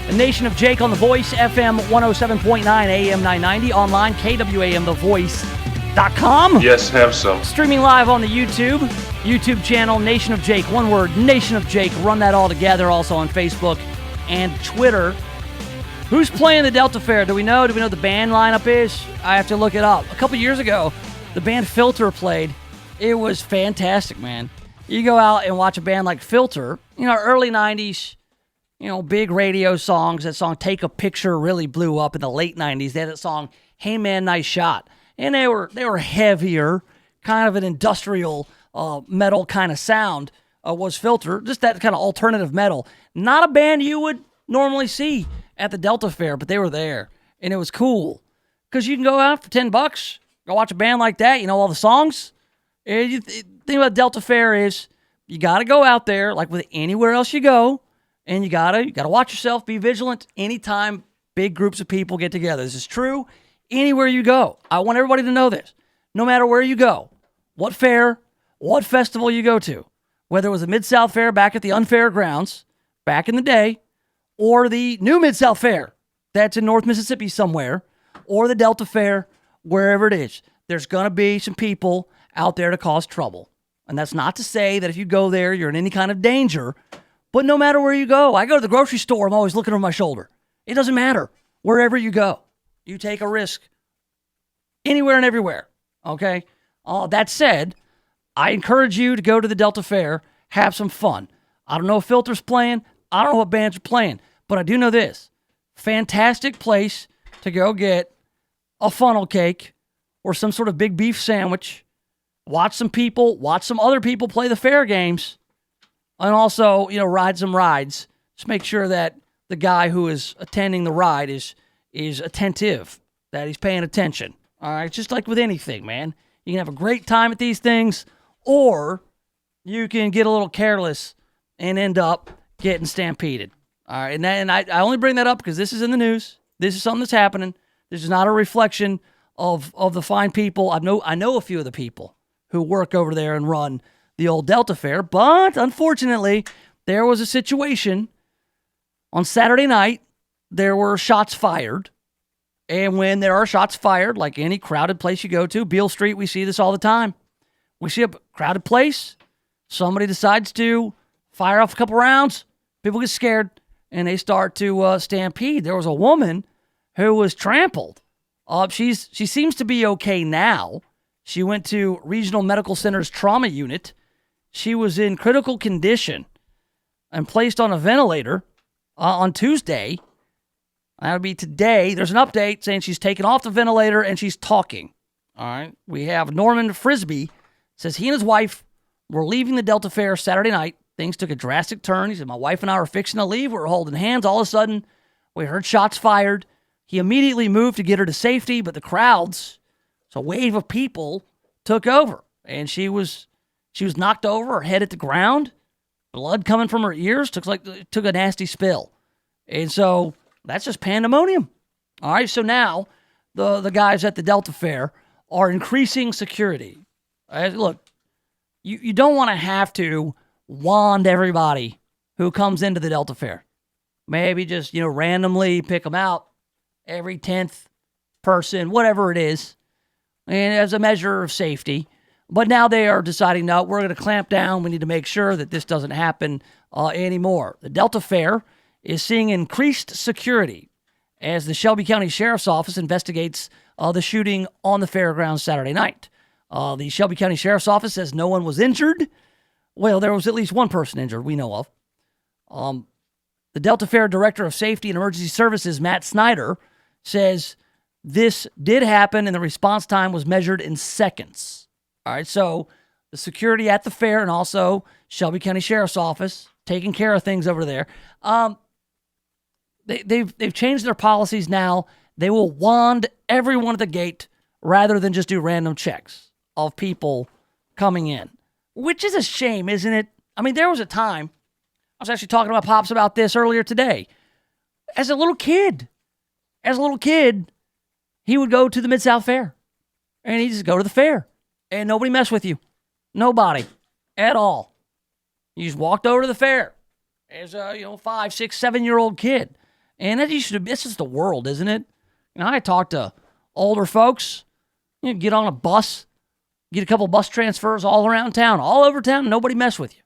The Nation of Jake on The Voice, FM 107.9, AM 990, online, KWAMTheVoice.com. Yes, have some. Streaming live on the YouTube channel, Nation of Jake, one word, Nation of Jake. Run that all together, also on Facebook and Twitter. Who's playing the Delta Fair? Do we know what the band lineup is? I have to look it up. A couple years ago, the band Filter played. It was fantastic, man. You go out and watch a band like Filter, early 90s, big radio songs. That song Take a Picture really blew up in the late 90s. They had that song Hey Man, Nice Shot. And they were heavier, kind of an industrial metal kind of sound was Filter, just that kind of alternative metal. Not a band you would normally see at the Delta Fair, but they were there. And it was cool because you can go out for $10, go watch a band like that, all the songs. The thing about Delta Fair is you got to go out there like with anywhere else you go, and you got to watch yourself, be vigilant anytime big groups of people get together. This is true anywhere you go. I want everybody to know this. No matter where you go, what fair, what festival you go to, whether it was the Mid-South Fair back at the Unfair Grounds back in the day, or the new Mid-South Fair that's in North Mississippi somewhere, or the Delta Fair, wherever it is, there's going to be some people out there to cause trouble. And that's not to say that if you go there, you're in any kind of danger. But no matter where you go, I go to the grocery store, I'm always looking over my shoulder. It doesn't matter. Wherever you go, you take a risk. Anywhere and everywhere. Okay? That said, I encourage you to go to the Delta Fair, have some fun. I don't know if Filter's playing. I don't know what bands are playing. But I do know this. Fantastic place to go get a funnel cake or some sort of big beef sandwich. Watch some other people play the fair games, and also, ride some rides. Just make sure that the guy who is attending the ride is attentive, that he's paying attention. All right, just like with anything, man. You can have a great time at these things, or you can get a little careless and end up getting stampeded. All right, and I only bring that up because this is in the news. This is something that's happening. This is not a reflection of the fine people. I know a few of the people who work over there and run the old Delta Fair, but unfortunately, there was a situation on Saturday night. There were shots fired, and when there are shots fired, like any crowded place you go to, Beale Street, we see this all the time. We see a crowded place, somebody decides to fire off a couple rounds, people get scared, and they start to stampede. There was a woman who was trampled. She seems to be okay now. She went to Regional Medical Center's trauma unit. She was in critical condition and placed on a ventilator on Tuesday. That would be today. There's an update saying she's taken off the ventilator and she's talking. All right. We have Norman Frisbee. Says he and his wife were leaving the Delta Fair Saturday night. Things took a drastic turn. He said, my wife and I were fixing to leave. We were holding hands. All of a sudden, we heard shots fired. He immediately moved to get her to safety, but the crowds, so a wave of people, took over. And she was knocked over, her head hit the ground, blood coming from her ears, took a nasty spill. And so that's just pandemonium. All right, so now the guys at the Delta Fair are increasing security. Look, you don't want to have to wand everybody who comes into the Delta Fair. Maybe just, randomly pick them out, every 10th person, whatever it is, and as a measure of safety. But now they are deciding, no, we're going to clamp down. We need to make sure that this doesn't happen anymore. The Delta Fair is seeing increased security as the Shelby County Sheriff's Office investigates the shooting on the fairgrounds Saturday night. The Shelby County Sheriff's Office says no one was injured. Well, there was at least one person injured we know of. The Delta Fair Director of Safety and Emergency Services, Matt Snyder, says this did happen and the response time was measured in seconds. All right, so the security at the fair and also Shelby County Sheriff's Office taking care of things over there. They've changed their policies now. They will wand everyone at the gate rather than just do random checks of people coming in, which is a shame, isn't it? I mean, there was a time, I was actually talking to my pops about this earlier today. As a little kid, he would go to the Mid-South Fair, and he'd just go to the fair, and nobody messed with you. Nobody at all. You just walked over to the fair as a 5, 6, 7-year-old kid. And this is the world, isn't it? I talk to older folks, get on a bus, get a couple bus transfers all around town, all over town, nobody mess with you.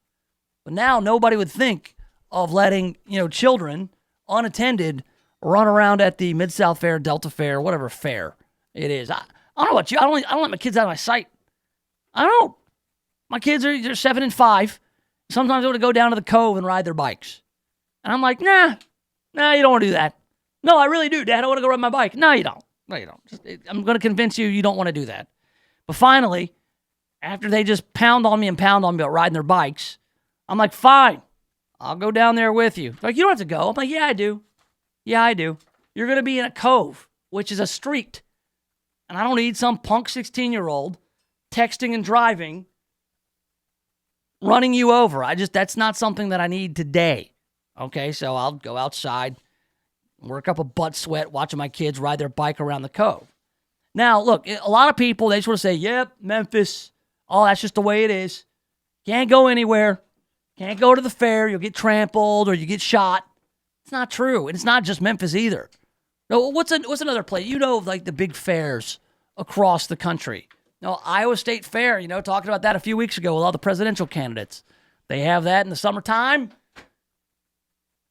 But now nobody would think of letting, children unattended run around at the Mid-South Fair, Delta Fair, whatever fair it is. I don't know about you. I don't let my kids out of my sight. I don't. My kids are 7 and 5. Sometimes they want to go down to the Cove and ride their bikes. And I'm like, nah, you don't want to do that. No, I really do, Dad. I want to go ride my bike. No, you don't. I'm going to convince you don't want to do that. But finally, after they just pound on me about riding their bikes, I'm like, fine, I'll go down there with you. Like, you don't have to go. I'm like, yeah, I do. You're going to be in a cove, which is a street. And I don't need some punk 16-year-old texting and driving, running you over. That's not something that I need today. Okay, so I'll go outside, work up a butt sweat watching my kids ride their bike around the cove. Now, look, a lot of people, they just want to say, yep, Memphis, that's just the way it is. Can't go anywhere. Can't go to the fair. You'll get trampled or you get shot. It's not true. And it's not just Memphis either. No, what's another place? Like the big fairs across the country. No, Iowa State Fair, talking about that a few weeks ago with all the presidential candidates. They have that in the summertime.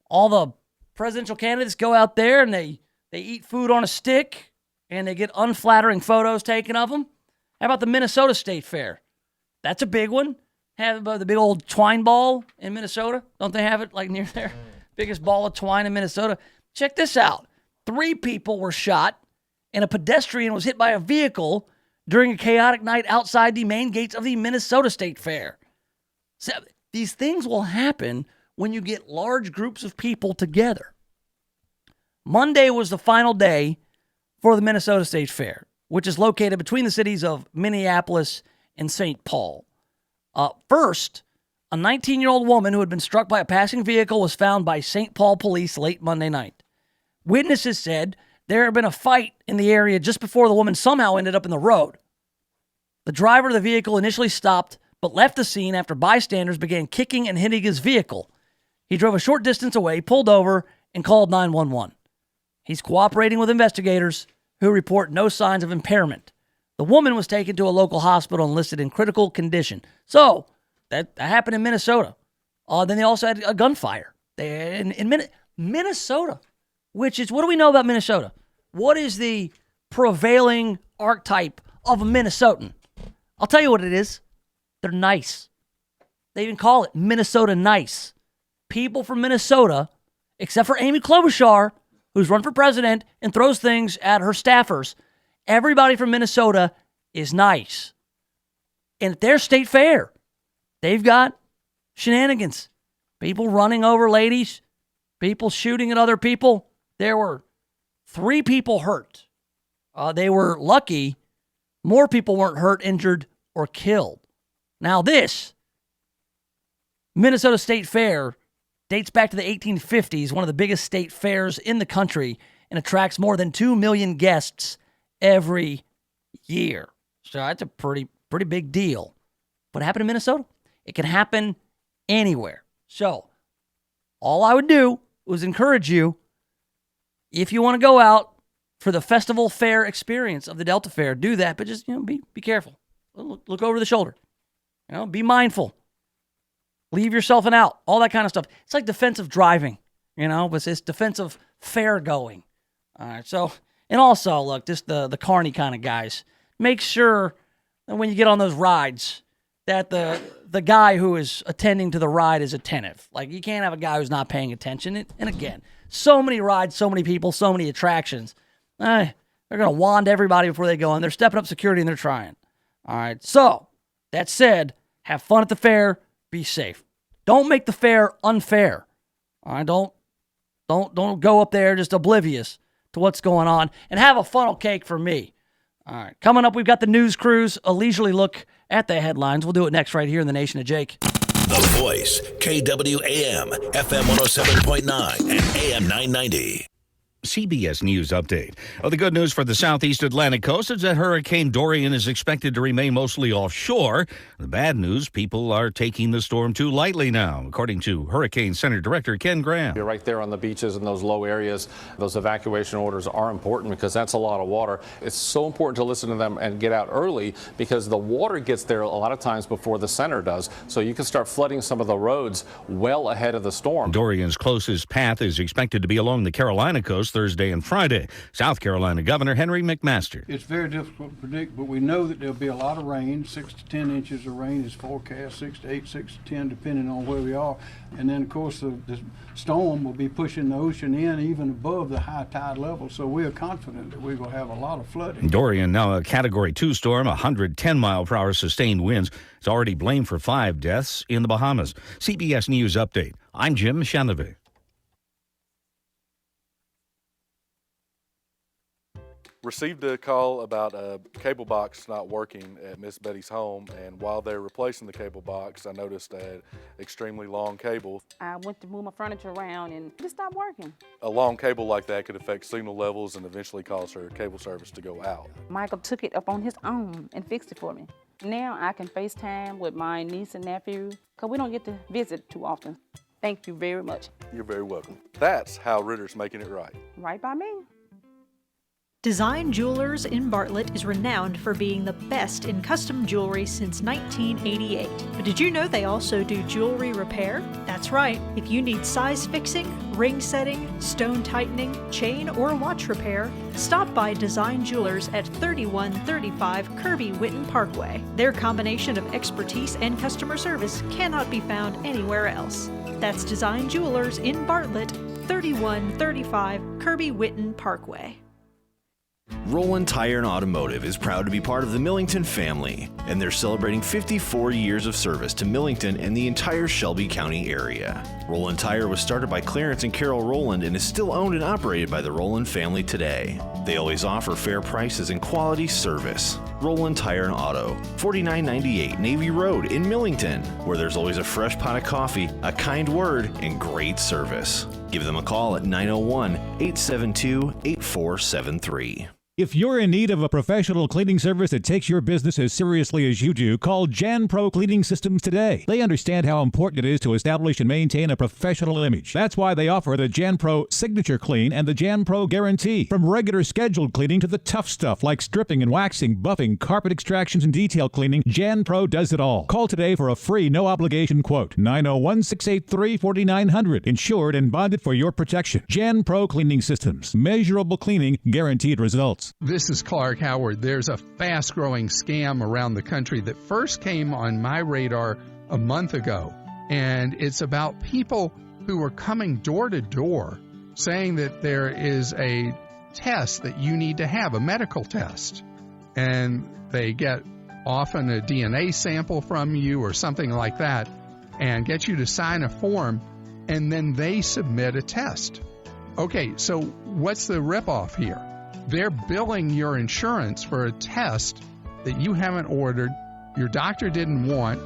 All the presidential candidates go out there and they eat food on a stick and they get unflattering photos taken of them. How about the Minnesota State Fair? That's a big one. Have the big old twine ball in Minnesota. Don't they have it like near there? Biggest ball of twine in Minnesota. Check this out. 3 people were shot and a pedestrian was hit by a vehicle during a chaotic night outside the main gates of the Minnesota State Fair. So these things will happen when you get large groups of people together. Monday was the final day for the Minnesota State Fair, which is located between the cities of Minneapolis and St. Paul. First, a 19-year-old woman who had been struck by a passing vehicle was found by St. Paul police late Monday night. Witnesses said there had been a fight in the area just before the woman somehow ended up in the road. The driver of the vehicle initially stopped, but left the scene after bystanders began kicking and hitting his vehicle. He drove a short distance away, pulled over, and called 911. He's cooperating with investigators who report no signs of impairment. The woman was taken to a local hospital and listed in critical condition. So, that happened in Minnesota. Then they also had a gunfire in Minnesota, which is, what do we know about Minnesota? What is the prevailing archetype of a Minnesotan? I'll tell you what it is. They're nice. They even call it Minnesota nice. People from Minnesota, except for Amy Klobuchar, who's run for president and throws things at her staffers, everybody from Minnesota is nice. And at their state fair, they've got shenanigans. People running over ladies, people shooting at other people. There were 3 people hurt. They were lucky more people weren't hurt, injured, or killed. Now this Minnesota State Fair dates back to the 1850s, one of the biggest state fairs in the country, and attracts more than 2 million guests every year. So that's a pretty big deal. What happened in Minnesota? It can happen anywhere. So all I would do was encourage you, if you want to go out for the festival fair experience of the Delta Fair, do that, but just, be careful. Look over the shoulder. Be mindful. Leave yourself an out. All that kind of stuff. It's like defensive driving, but it's defensive fair going. All right. So, and also, look, just the carny kind of guys. Make sure that when you get on those rides that the guy who is attending to the ride is attentive. Like, you can't have a guy who's not paying attention. And again, so many rides, so many people, so many attractions. They're going to wand everybody before they go in. They're stepping up security and they're trying. All right. So, that said, have fun at the fair. Be safe. Don't make the fair unfair. All right. Don't go up there just oblivious to what's going on. And have a funnel cake for me. All right. Coming up, we've got the news cruise, a leisurely look at the headlines. We'll do it next right here in the Nation of Jake. The Voice, KWAM, FM 107.9 and AM 990. CBS News update. The good news for the southeast Atlantic coast is that Hurricane Dorian is expected to remain mostly offshore. The bad news, people are taking the storm too lightly now, according to Hurricane Center Director Ken Graham. You're right there on the beaches in those low areas. Those evacuation orders are important because that's a lot of water. It's so important to listen to them and get out early because the water gets there a lot of times before the center does. So you can start flooding some of the roads well ahead of the storm. Dorian's closest path is expected to be along the Carolina coast Thursday and Friday. South Carolina Governor Henry McMaster. It's very difficult to predict, but we know that there'll be a lot of rain. 6 to 10 inches of rain is forecast, 6 to 8, 6 to 10, depending on where we are. And then, of course, the storm will be pushing the ocean in even above the high tide level. So we are confident that we're going to have a lot of flooding. Dorian, now a Category 2 storm, 110-mile-per-hour sustained winds. It's already blamed for 5 deaths in the Bahamas. CBS News update. I'm Jim Chenevey. Received a call about a cable box not working at Miss Betty's home, and while they're replacing the cable box, I noticed an extremely long cable. I went to move my furniture around and it stopped working. A long cable like that could affect signal levels and eventually cause her cable service to go out. Michael took it up on his own and fixed it for me. Now I can FaceTime with my niece and nephew because we don't get to visit too often. Thank you very much. You're very welcome. That's how Ritter's making it right. Right by me. Design Jewelers in Bartlett is renowned for being the best in custom jewelry since 1988. But did you know they also do jewelry repair? That's right. If you need size fixing, ring setting, stone tightening, chain or watch repair, stop by Design Jewelers at 3135 Kirby Whitten Parkway. Their combination of expertise and customer service cannot be found anywhere else. That's Design Jewelers in Bartlett, 3135 Kirby Whitten Parkway. Roland Tire and Automotive is proud to be part of the Millington family, and they're celebrating 54 years of service to Millington and the entire Shelby County area. Roland Tire was started by Clarence and Carol Roland and is still owned and operated by the Roland family today. They always offer fair prices and quality service. Roland Tire and Auto, 4998 Navy Road in Millington, where there's always a fresh pot of coffee, a kind word, and great service. Give them a call at 901-872-8473. If you're in need of a professional cleaning service that takes your business as seriously as you do, call Jan Pro Cleaning Systems today. They understand how important it is to establish and maintain a professional image. That's why they offer the Jan Pro Signature Clean and the Jan Pro Guarantee. From regular scheduled cleaning to the tough stuff like stripping and waxing, buffing, carpet extractions, and detail cleaning, Jan Pro does it all. Call today for a free, no-obligation quote. 901-683-4900. Insured and bonded for your protection. Jan Pro Cleaning Systems. Measurable cleaning, guaranteed results. This is Clark Howard. There's a fast-growing scam around the country that first came on my radar a month ago, and it's about people who are coming door to door saying that there is a test that you need to have, a medical test, and they get often a DNA sample from you or something like that and get you to sign a form, and then they submit a test. Okay, so what's the ripoff here? They're billing your insurance for a test that you haven't ordered, your doctor didn't want,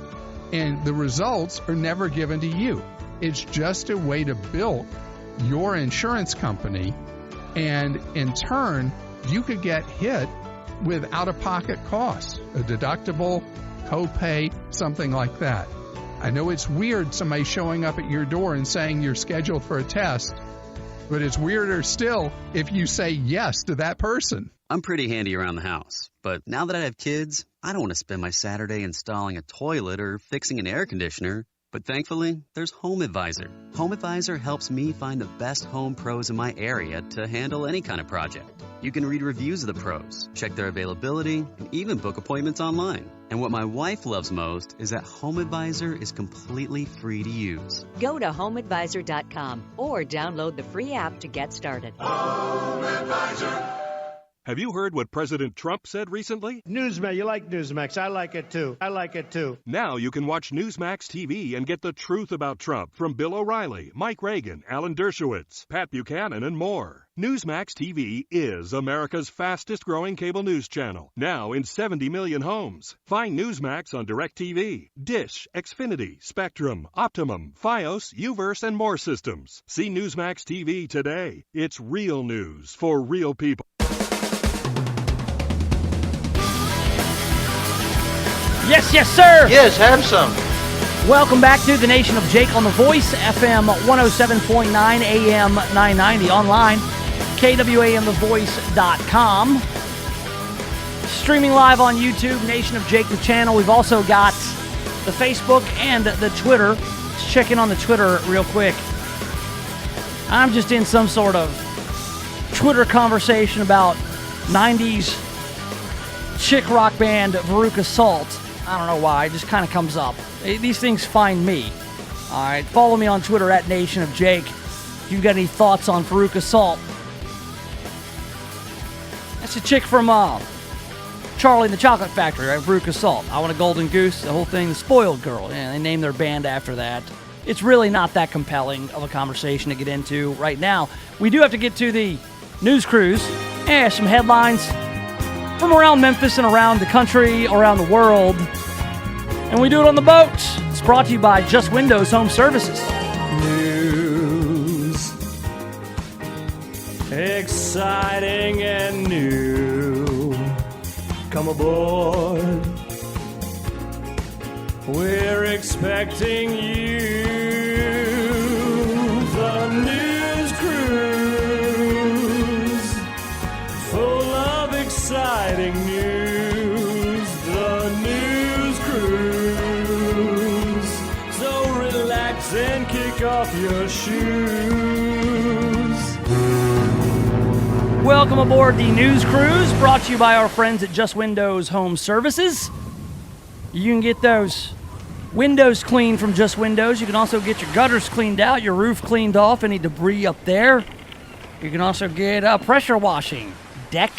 and the results are never given to you. It's just a way to bill your insurance company, and in turn, you could get hit with out-of-pocket costs, a deductible, copay, something like that. I know it's weird somebody showing up at your door and saying you're scheduled for a test, but it's weirder still if you say yes to that person. I'm pretty handy around the house, but now that I have kids, I don't want to spend my Saturday installing a toilet or fixing an air conditioner. But thankfully, there's Home Advisor. Home Advisor helps me find the best home pros in my area to handle any kind of project. You can read reviews of the pros, check their availability, and even book appointments online. And what my wife loves most is that Home Advisor is completely free to use. Go to HomeAdvisor.com or download the free app to get started. Home Advisor. Have you heard what President Trump said recently? Newsmax, you like Newsmax. I like it too. Now you can watch Newsmax TV and get the truth about Trump from Bill O'Reilly, Mike Reagan, Alan Dershowitz, Pat Buchanan, and more. Newsmax TV is America's fastest growing cable news channel, now in 70 million homes. Find Newsmax on DirecTV, Dish, Xfinity, Spectrum, Optimum, Fios, Uverse, and more systems. See Newsmax TV today. It's real news for real people. Yes, sir. Yes, have some. Welcome back to the Nation of Jake on The Voice, FM 107.9, AM 990, online, KWAMTheVoice.com. Streaming live on YouTube, Nation of Jake, the channel. We've also got the Facebook and the Twitter. Let's check in on the Twitter real quick. I'm just in some sort of Twitter conversation about 90s chick rock band Veruca Salt. I don't know why, it just kind of comes up. These things find me. All right, follow me on Twitter at Nation of Jake. If you've got any thoughts on Veruca Salt. That's a chick from Charlie and the Chocolate Factory, right? Veruca Salt. I Want a Golden Goose, the whole thing, the Spoiled Girl. Yeah, they named their band after that. It's really not that compelling of a conversation to get into right now. We do have to get to the news cruise. Some headlines from around Memphis and around the country, around the world. And we do it on the boat. It's brought to you by Just Windows Home Services. News. Exciting and new. Come aboard. We're expecting you. The news cruise. Full of exciting news. The news cruise. So relax and kick off your shoes. Welcome aboard the news cruise, brought to you by our friends at Just Windows Home Services. You can get those windows cleaned from Just Windows. You can also get your gutters cleaned out, your roof cleaned off, any debris up there. You can also get pressure washing, deck,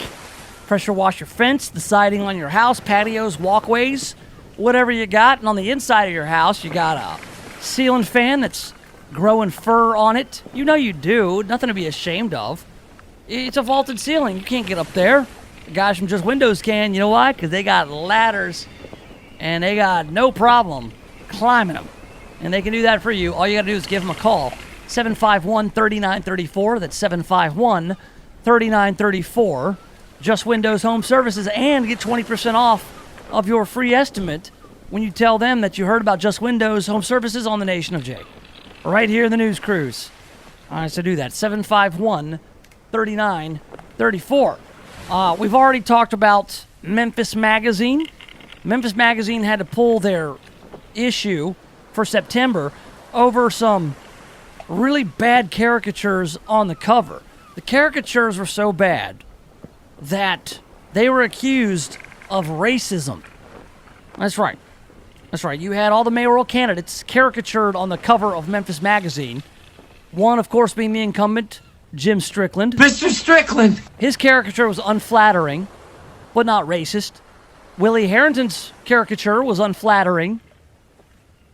pressure wash your fence, the siding on your house, patios, walkways, whatever you got. And on the inside of your house, you got a ceiling fan that's growing fur on it. You know you do. Nothing to be ashamed of. It's a vaulted ceiling. You can't get up there. The guys from Just Windows can. You know why? Because they got ladders, and they got no problem climbing them. And they can do that for you. All you got to do is give them a call. 751-3934. That's 751-3934. Just Windows Home Services, and get 20% off of your free estimate when you tell them that you heard about Just Windows Home Services on the Nation of Jake. Right here in the News Cruise. All right, so do that. 751-3934. We've already talked about Memphis Magazine. Memphis Magazine had to pull their issue for September over some really bad caricatures on the cover. The caricatures were so bad that they were accused of racism. That's right. That's right. You had all the mayoral candidates caricatured on the cover of Memphis Magazine. One, of course, being the incumbent, Jim Strickland. Mr. Strickland! His caricature was unflattering, but not racist. Willie Harrington's caricature was unflattering.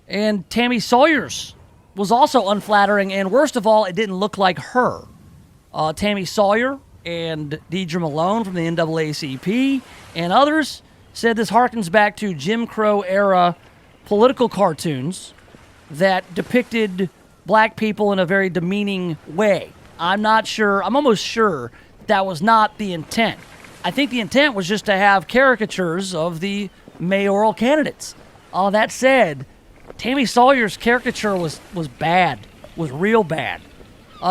And Tammy Sawyer's was also unflattering, and worst of all, it didn't look like her. Tammy Sawyer and Deidre Malone from the NAACP and others said this harkens back to Jim Crow-era political cartoons that depicted black people in a very demeaning way. I'm almost sure that was not the intent. I think the intent was just to have caricatures of the mayoral candidates. All that said, Tammy Sawyer's caricature was bad, was real bad,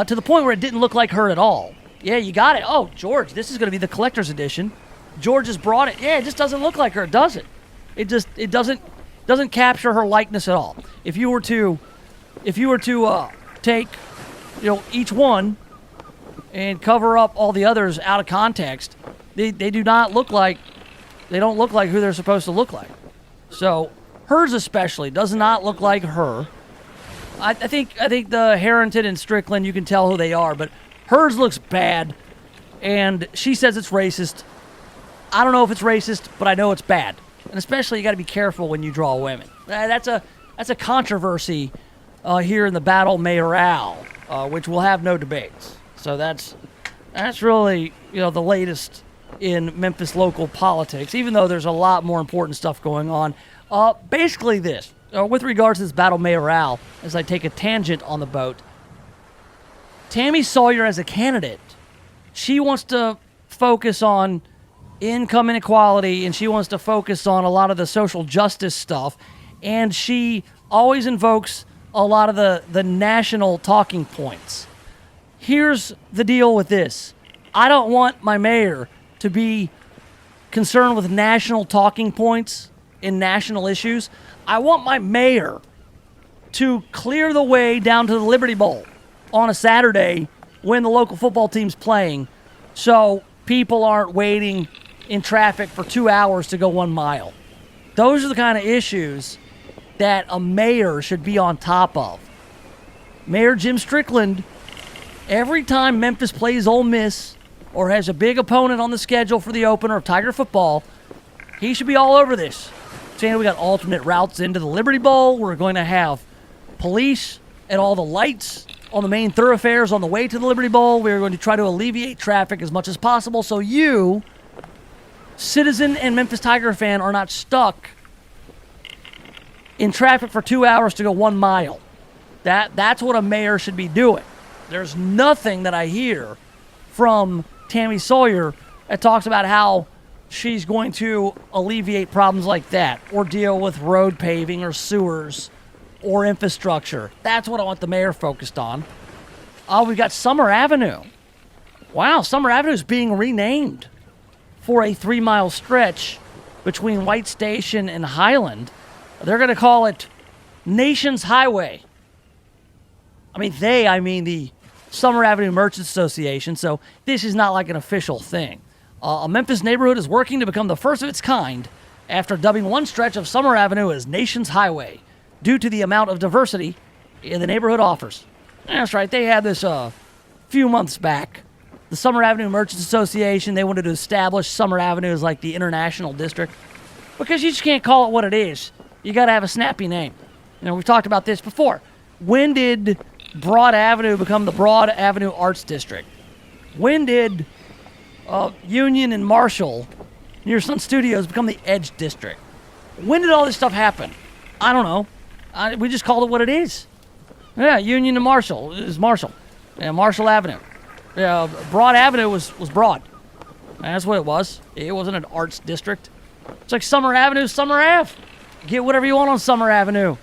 to the point where it didn't look like her at all. Yeah, you got it. Oh, George, this is going to be the collector's edition. George has brought it. Yeah, it just doesn't look like her, does it? It doesn't capture her likeness at all. If you were to take, each one and cover up all the others out of context, they don't look like who they're supposed to look like. So hers especially does not look like her. I think the Harrington and Strickland, you can tell who they are, but hers looks bad, and she says it's racist. I don't know if it's racist, but I know it's bad. And especially, you got to be careful when you draw women. That's a controversy here in the battle mayoral, which will have no debates. So that's really the latest in Memphis local politics. Even though there's a lot more important stuff going on. Basically, this with regards to this battle mayoral, as I take a tangent on the boat. Tammy Sawyer as a candidate, she wants to focus on income inequality, and she wants to focus on a lot of the social justice stuff, and she always invokes a lot of the national talking points. Here's the deal with this. I don't want my mayor to be concerned with national talking points in national issues. I want my mayor to clear the way down to the Liberty Bowl on a Saturday when the local football team's playing, so people aren't waiting in traffic for 2 hours to go 1 mile. Those are the kind of issues that a mayor should be on top of. Mayor Jim Strickland, every time Memphis plays Ole Miss or has a big opponent on the schedule for the opener of Tiger football, he should be all over this. Saying we got alternate routes into the Liberty Bowl. We're going to have police at all the lights on the main thoroughfares on the way to the Liberty Bowl. We're going to try to alleviate traffic as much as possible so you, citizen and Memphis Tiger fan, are not stuck in traffic for 2 hours to go 1 mile. That's what a mayor should be doing. There's nothing that I hear from Tammy Sawyer that talks about how she's going to alleviate problems like that or deal with road paving or sewers or infrastructure. That's what I want the mayor focused on. We've got Summer Avenue. Wow, Summer Avenue is being renamed for a 3-mile stretch between White Station and Highland. They're going to call it Nation's Highway. I mean the Summer Avenue Merchants Association, so this is not like an official thing. A Memphis neighborhood is working to become the first of its kind after dubbing one stretch of Summer Avenue as Nation's Highway due to the amount of diversity the neighborhood offers. That's right, they had this few months back. The Summer Avenue Merchants Association, they wanted to establish Summer Avenue as like the international district because you just can't call it what it is. You got to have a snappy name. We've talked about this before. When did Broad Avenue become the Broad Avenue Arts District? When did Union and Marshall near Sun Studios become the Edge District? When did all this stuff happen? I don't know. We just called it what it is. Yeah, Union and Marshall. It was Marshall. Yeah, Marshall Avenue. Yeah, Broad Avenue was Broad. That's what it was. It wasn't an arts district. It's like Summer Avenue, Summer Ave. Get whatever you want on Summer Avenue.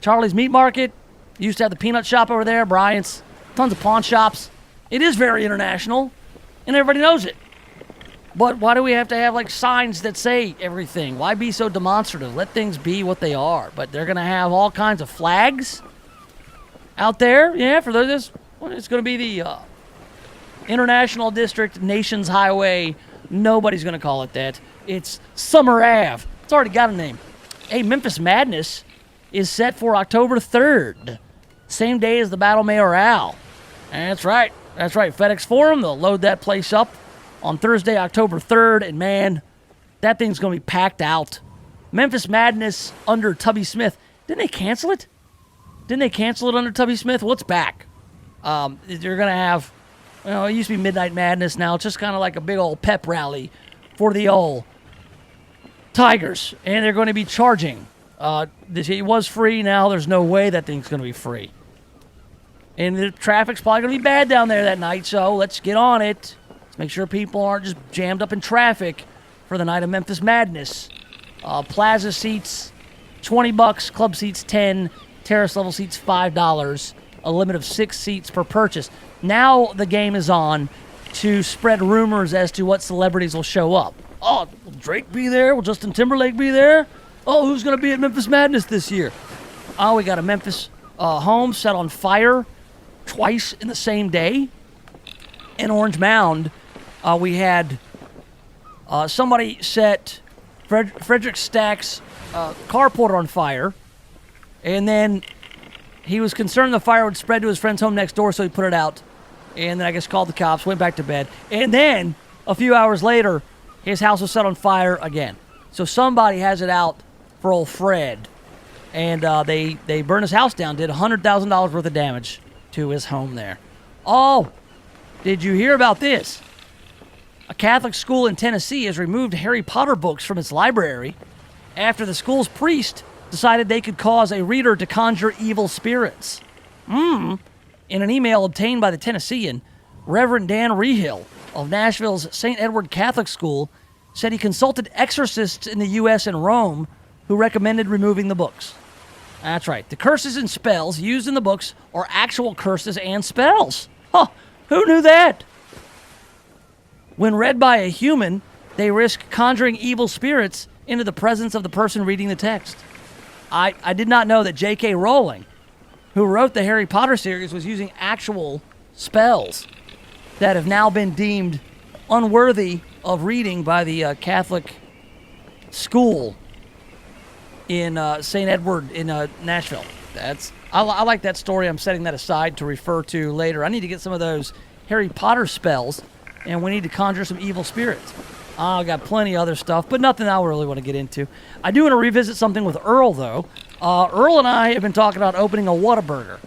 Charlie's Meat Market. Used to have the peanut shop over there. Bryant's. Tons of pawn shops. It is very international, and everybody knows it. But why do we have to have like signs that say everything? Why be so demonstrative? Let things be what they are. But they're gonna have all kinds of flags out there. Yeah, for those. It's gonna be the International District Nations Highway. Nobody's gonna call it that. It's Summer Ave. It's already got a name. Hey, Memphis Madness is set for October 3rd, same day as the Battle Mayoral. That's right. That's right. FedEx Forum. They'll load that place up on Thursday, October 3rd, and man, that thing's going to be packed out. Memphis Madness under Tubby Smith. Didn't they cancel it? Didn't they cancel it under Tubby Smith? Well, it's back. You're going to have, it used to be Midnight Madness. Now it's just kind of like a big old pep rally for the old Tigers, and they're going to be charging. It was free. Now there's no way that thing's going to be free. And the traffic's probably going to be bad down there that night, so let's get on it. Let's make sure people aren't just jammed up in traffic for the night of Memphis Madness. Plaza seats, $20. Club seats, $10. Terrace level seats, $5. A limit of 6 seats per purchase. Now the game is on to spread rumors as to what celebrities will show up. Oh, will Drake be there? Will Justin Timberlake be there? Oh, who's going to be at Memphis Madness this year? Oh, we got a Memphis home set on fire twice in the same day. In Orange Mound, we had somebody set Frederick Stack's carport on fire, and then he was concerned the fire would spread to his friend's home next door, so he put it out, and then I guess called the cops, went back to bed, and then a few hours later, his house was set on fire again. So somebody has it out for old Fred, and they burned his house down, did $100,000 worth of damage to his home there. Oh, did you hear about this? A Catholic school in Tennessee has removed Harry Potter books from its library after the school's priest decided they could cause a reader to conjure evil spirits. In an email obtained by the Tennessean, Reverend Dan Rehill of Nashville's St. Edward Catholic School said he consulted exorcists in the U.S. and Rome who recommended removing the books. That's right. The curses and spells used in the books are actual curses and spells. Huh, who knew that? When read by a human, they risk conjuring evil spirits into the presence of the person reading the text. I did not know that J.K. Rowling, who wrote the Harry Potter series, was using actual spells that have now been deemed unworthy of reading by the Catholic school in St. Edward in Nashville. I like that story. I'm setting that aside to refer to later. I need to get some of those Harry Potter spells, and we need to conjure some evil spirits. I got plenty of other stuff, but nothing I really want to get into. I do want to revisit something with Earl, though. Earl and I have been talking about opening a Whataburger,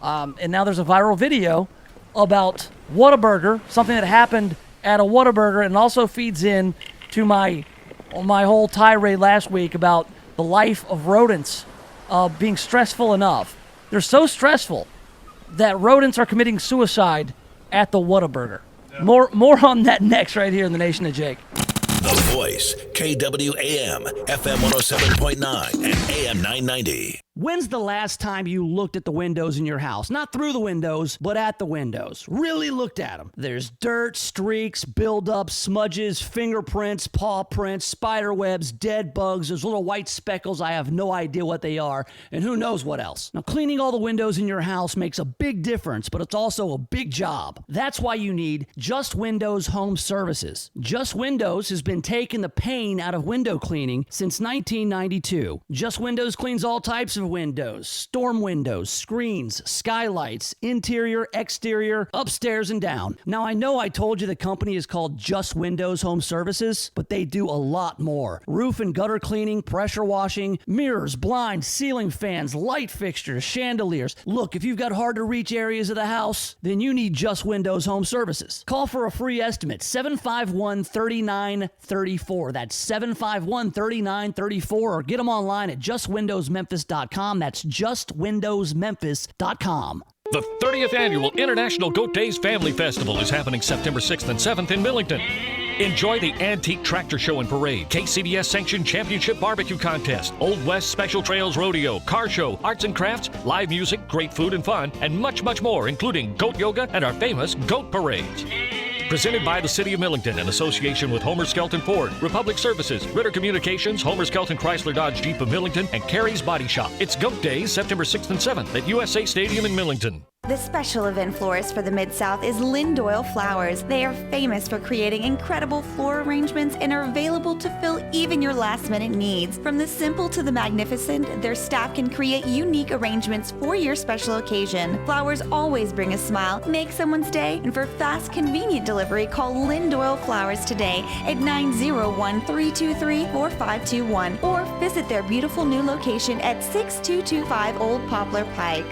and now there's a viral video about Whataburger, something that happened at a Whataburger, and also feeds in to my whole tirade last week about the life of rodents being stressful enough. They're so stressful that rodents are committing suicide at the Whataburger. More on that next right here in the Nation of Jake. The Voice, KWAM, FM 107.9 and AM 990. When's the last time you looked at the windows in your house? Not through the windows, but at the windows. Really looked at them. There's dirt, streaks, buildup, smudges, fingerprints, paw prints, spider webs, dead bugs, those little white speckles. I have no idea what they are, and who knows what else. Now, cleaning all the windows in your house makes a big difference, but it's also a big job. That's why you need Just Windows Home Services. Just Windows has been taking the pain out of window cleaning since 1992. Just Windows cleans all types of windows, storm windows, screens, skylights, interior, exterior, upstairs and down. Now, I know I told you the company is called Just Windows Home Services, but they do a lot more. Roof and gutter cleaning, pressure washing, mirrors, blinds, ceiling fans, light fixtures, chandeliers. Look, if you've got hard to reach areas of the house, then you need Just Windows Home Services. Call for a free estimate, 751-3999. 3934. That's 751-3934. Or get them online at justwindowsmemphis.com. That's justwindowsmemphis.com. The 30th Annual International Goat Days Family Festival is happening September 6th and 7th in Millington. Enjoy the Antique Tractor Show and Parade, KCBS-sanctioned championship barbecue contest, Old West Special Trails Rodeo, car show, arts and crafts, live music, great food and fun, and much, much more, including goat yoga and our famous goat parades. Presented by the City of Millington in association with Homer Skelton Ford, Republic Services, Ritter Communications, Homer Skelton Chrysler Dodge Jeep of Millington, and Carrie's Body Shop. It's Goat Days, September 6th and 7th at USA Stadium in Millington. The special event florist for the Mid-South is Lynn Doyle Flowers. They are famous for creating incredible floral arrangements and are available to fill even your last-minute needs. From the simple to the magnificent, their staff can create unique arrangements for your special occasion. Flowers always bring a smile, make someone's day, and for fast, convenient delivery, call Lynn Doyle Flowers today at 901-323-4521 or visit their beautiful new location at 6225 Old Poplar Pike.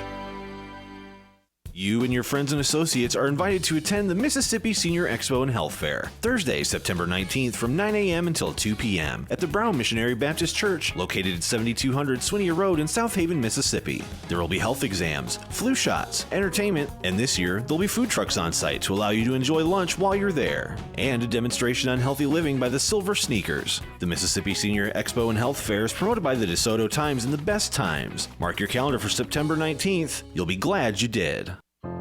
You and your friends and associates are invited to attend the Mississippi Senior Expo and Health Fair, Thursday, September 19th from 9 a.m. until 2 p.m. at the Brown Missionary Baptist Church, located at 7200 Swinia Road in South Haven, Mississippi. There will be health exams, flu shots, entertainment, and this year, there'll be food trucks on site to allow you to enjoy lunch while you're there, and a demonstration on healthy living by the Silver Sneakers. The Mississippi Senior Expo and Health Fair is promoted by the DeSoto Times and the Best Times. Mark your calendar for September 19th. You'll be glad you did.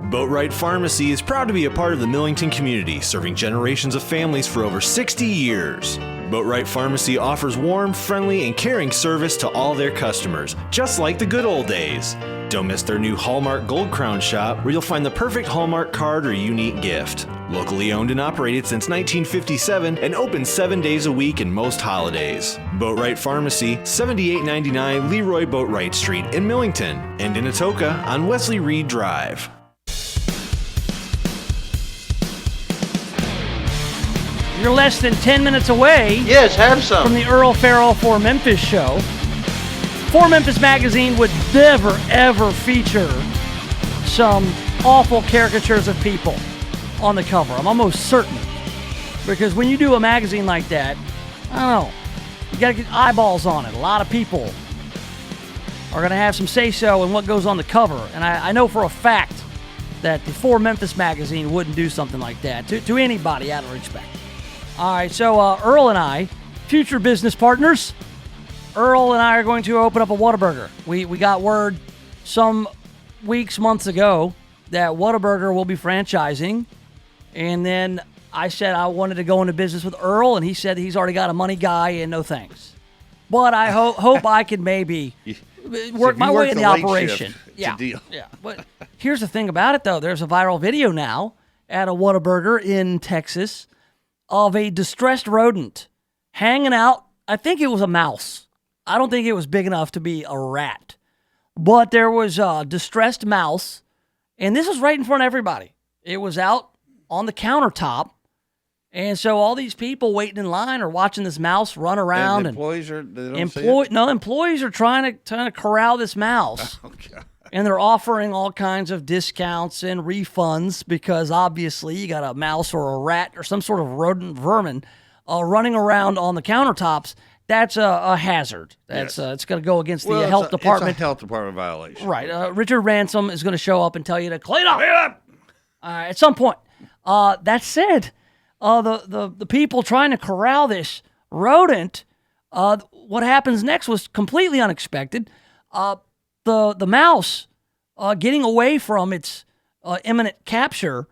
Boatwright Pharmacy is proud to be a part of the Millington community, serving generations of families for over 60 years. Boatwright Pharmacy offers warm, friendly, and caring service to all their customers, just like the good old days. Don't miss their new Hallmark Gold Crown shop, where you'll find the perfect Hallmark card or unique gift. Locally owned and operated since 1957 and open 7 days a week and most holidays. Boatwright Pharmacy, 7899 Leroy Boatwright Street in Millington, and in Atoka on Wesley Reed Drive. You're less than 10 minutes away. Yes, have some. From the Earl Farrell For Memphis show. For Memphis magazine would never, ever feature some awful caricatures of people on the cover. I'm almost certain. Because when you do a magazine like that, I don't know, you got to get eyeballs on it. A lot of people are going to have some say-so in what goes on the cover. And I know for a fact that the For Memphis magazine wouldn't do something like that to anybody out of respect. All right, so Earl and I, future business partners, Earl and I are going to open up a Whataburger. We got word some months ago that Whataburger will be franchising. And then I said I wanted to go into business with Earl, and he said he's already got a money guy and no thanks. But I hope I can maybe work my way in the operation. Yeah, deal. Yeah. But here's the thing about it, though. There's a viral video now at a Whataburger in Texas of a distressed rodent hanging out. I think it was a mouse. I don't think it was big enough to be a rat. But there was a distressed mouse, and this was right in front of everybody. It was out on the countertop, and so all these people waiting in line are watching this mouse run around. And employees are employees are trying to corral this mouse. Oh, God. And they're offering all kinds of discounts and refunds because obviously you got a mouse or a rat or some sort of rodent vermin running around on the countertops. That's a hazard. It's going to go against the health department. It's a health department violation. Right. Richard Ransom is going to show up and tell you to clean up. At some point. That said, the people trying to corral this rodent, what happens next was completely unexpected. The mouse, getting away from its imminent capture,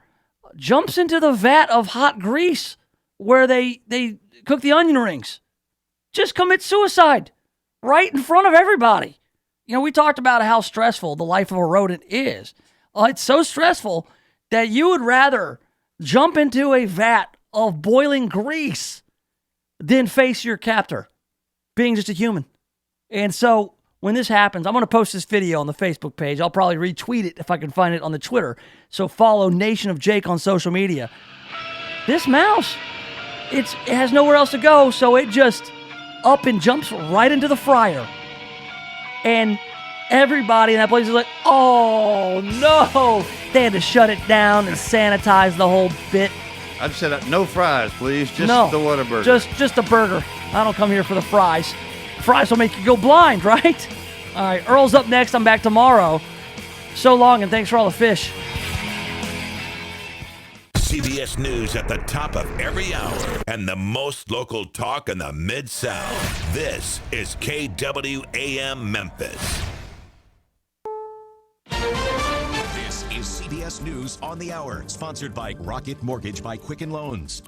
jumps into the vat of hot grease where they cook the onion rings. Just commits suicide right in front of everybody. You know, we talked about how stressful the life of a rodent is. It's so stressful that you would rather jump into a vat of boiling grease than face your captor, being just a human. And so when this happens, I'm going to post this video on the Facebook page. I'll probably retweet it if I can find it on the Twitter. So follow Nation of Jake on social media. This mouse, it has nowhere else to go, so it just up and jumps right into the fryer. And everybody in that place is like, oh no! They had to shut it down and sanitize the whole bit. I just said no fries, please. Just no, the Whataburger. Just a burger. I don't come here for the fries. Fries will make you go blind, right? All right, Earl's up next. I'm back tomorrow. So long, and thanks for all the fish. CBS News at the top of every hour and the most local talk in the Mid-South. This is KWAM Memphis. This is CBS News on the Hour, sponsored by Rocket Mortgage by Quicken Loans.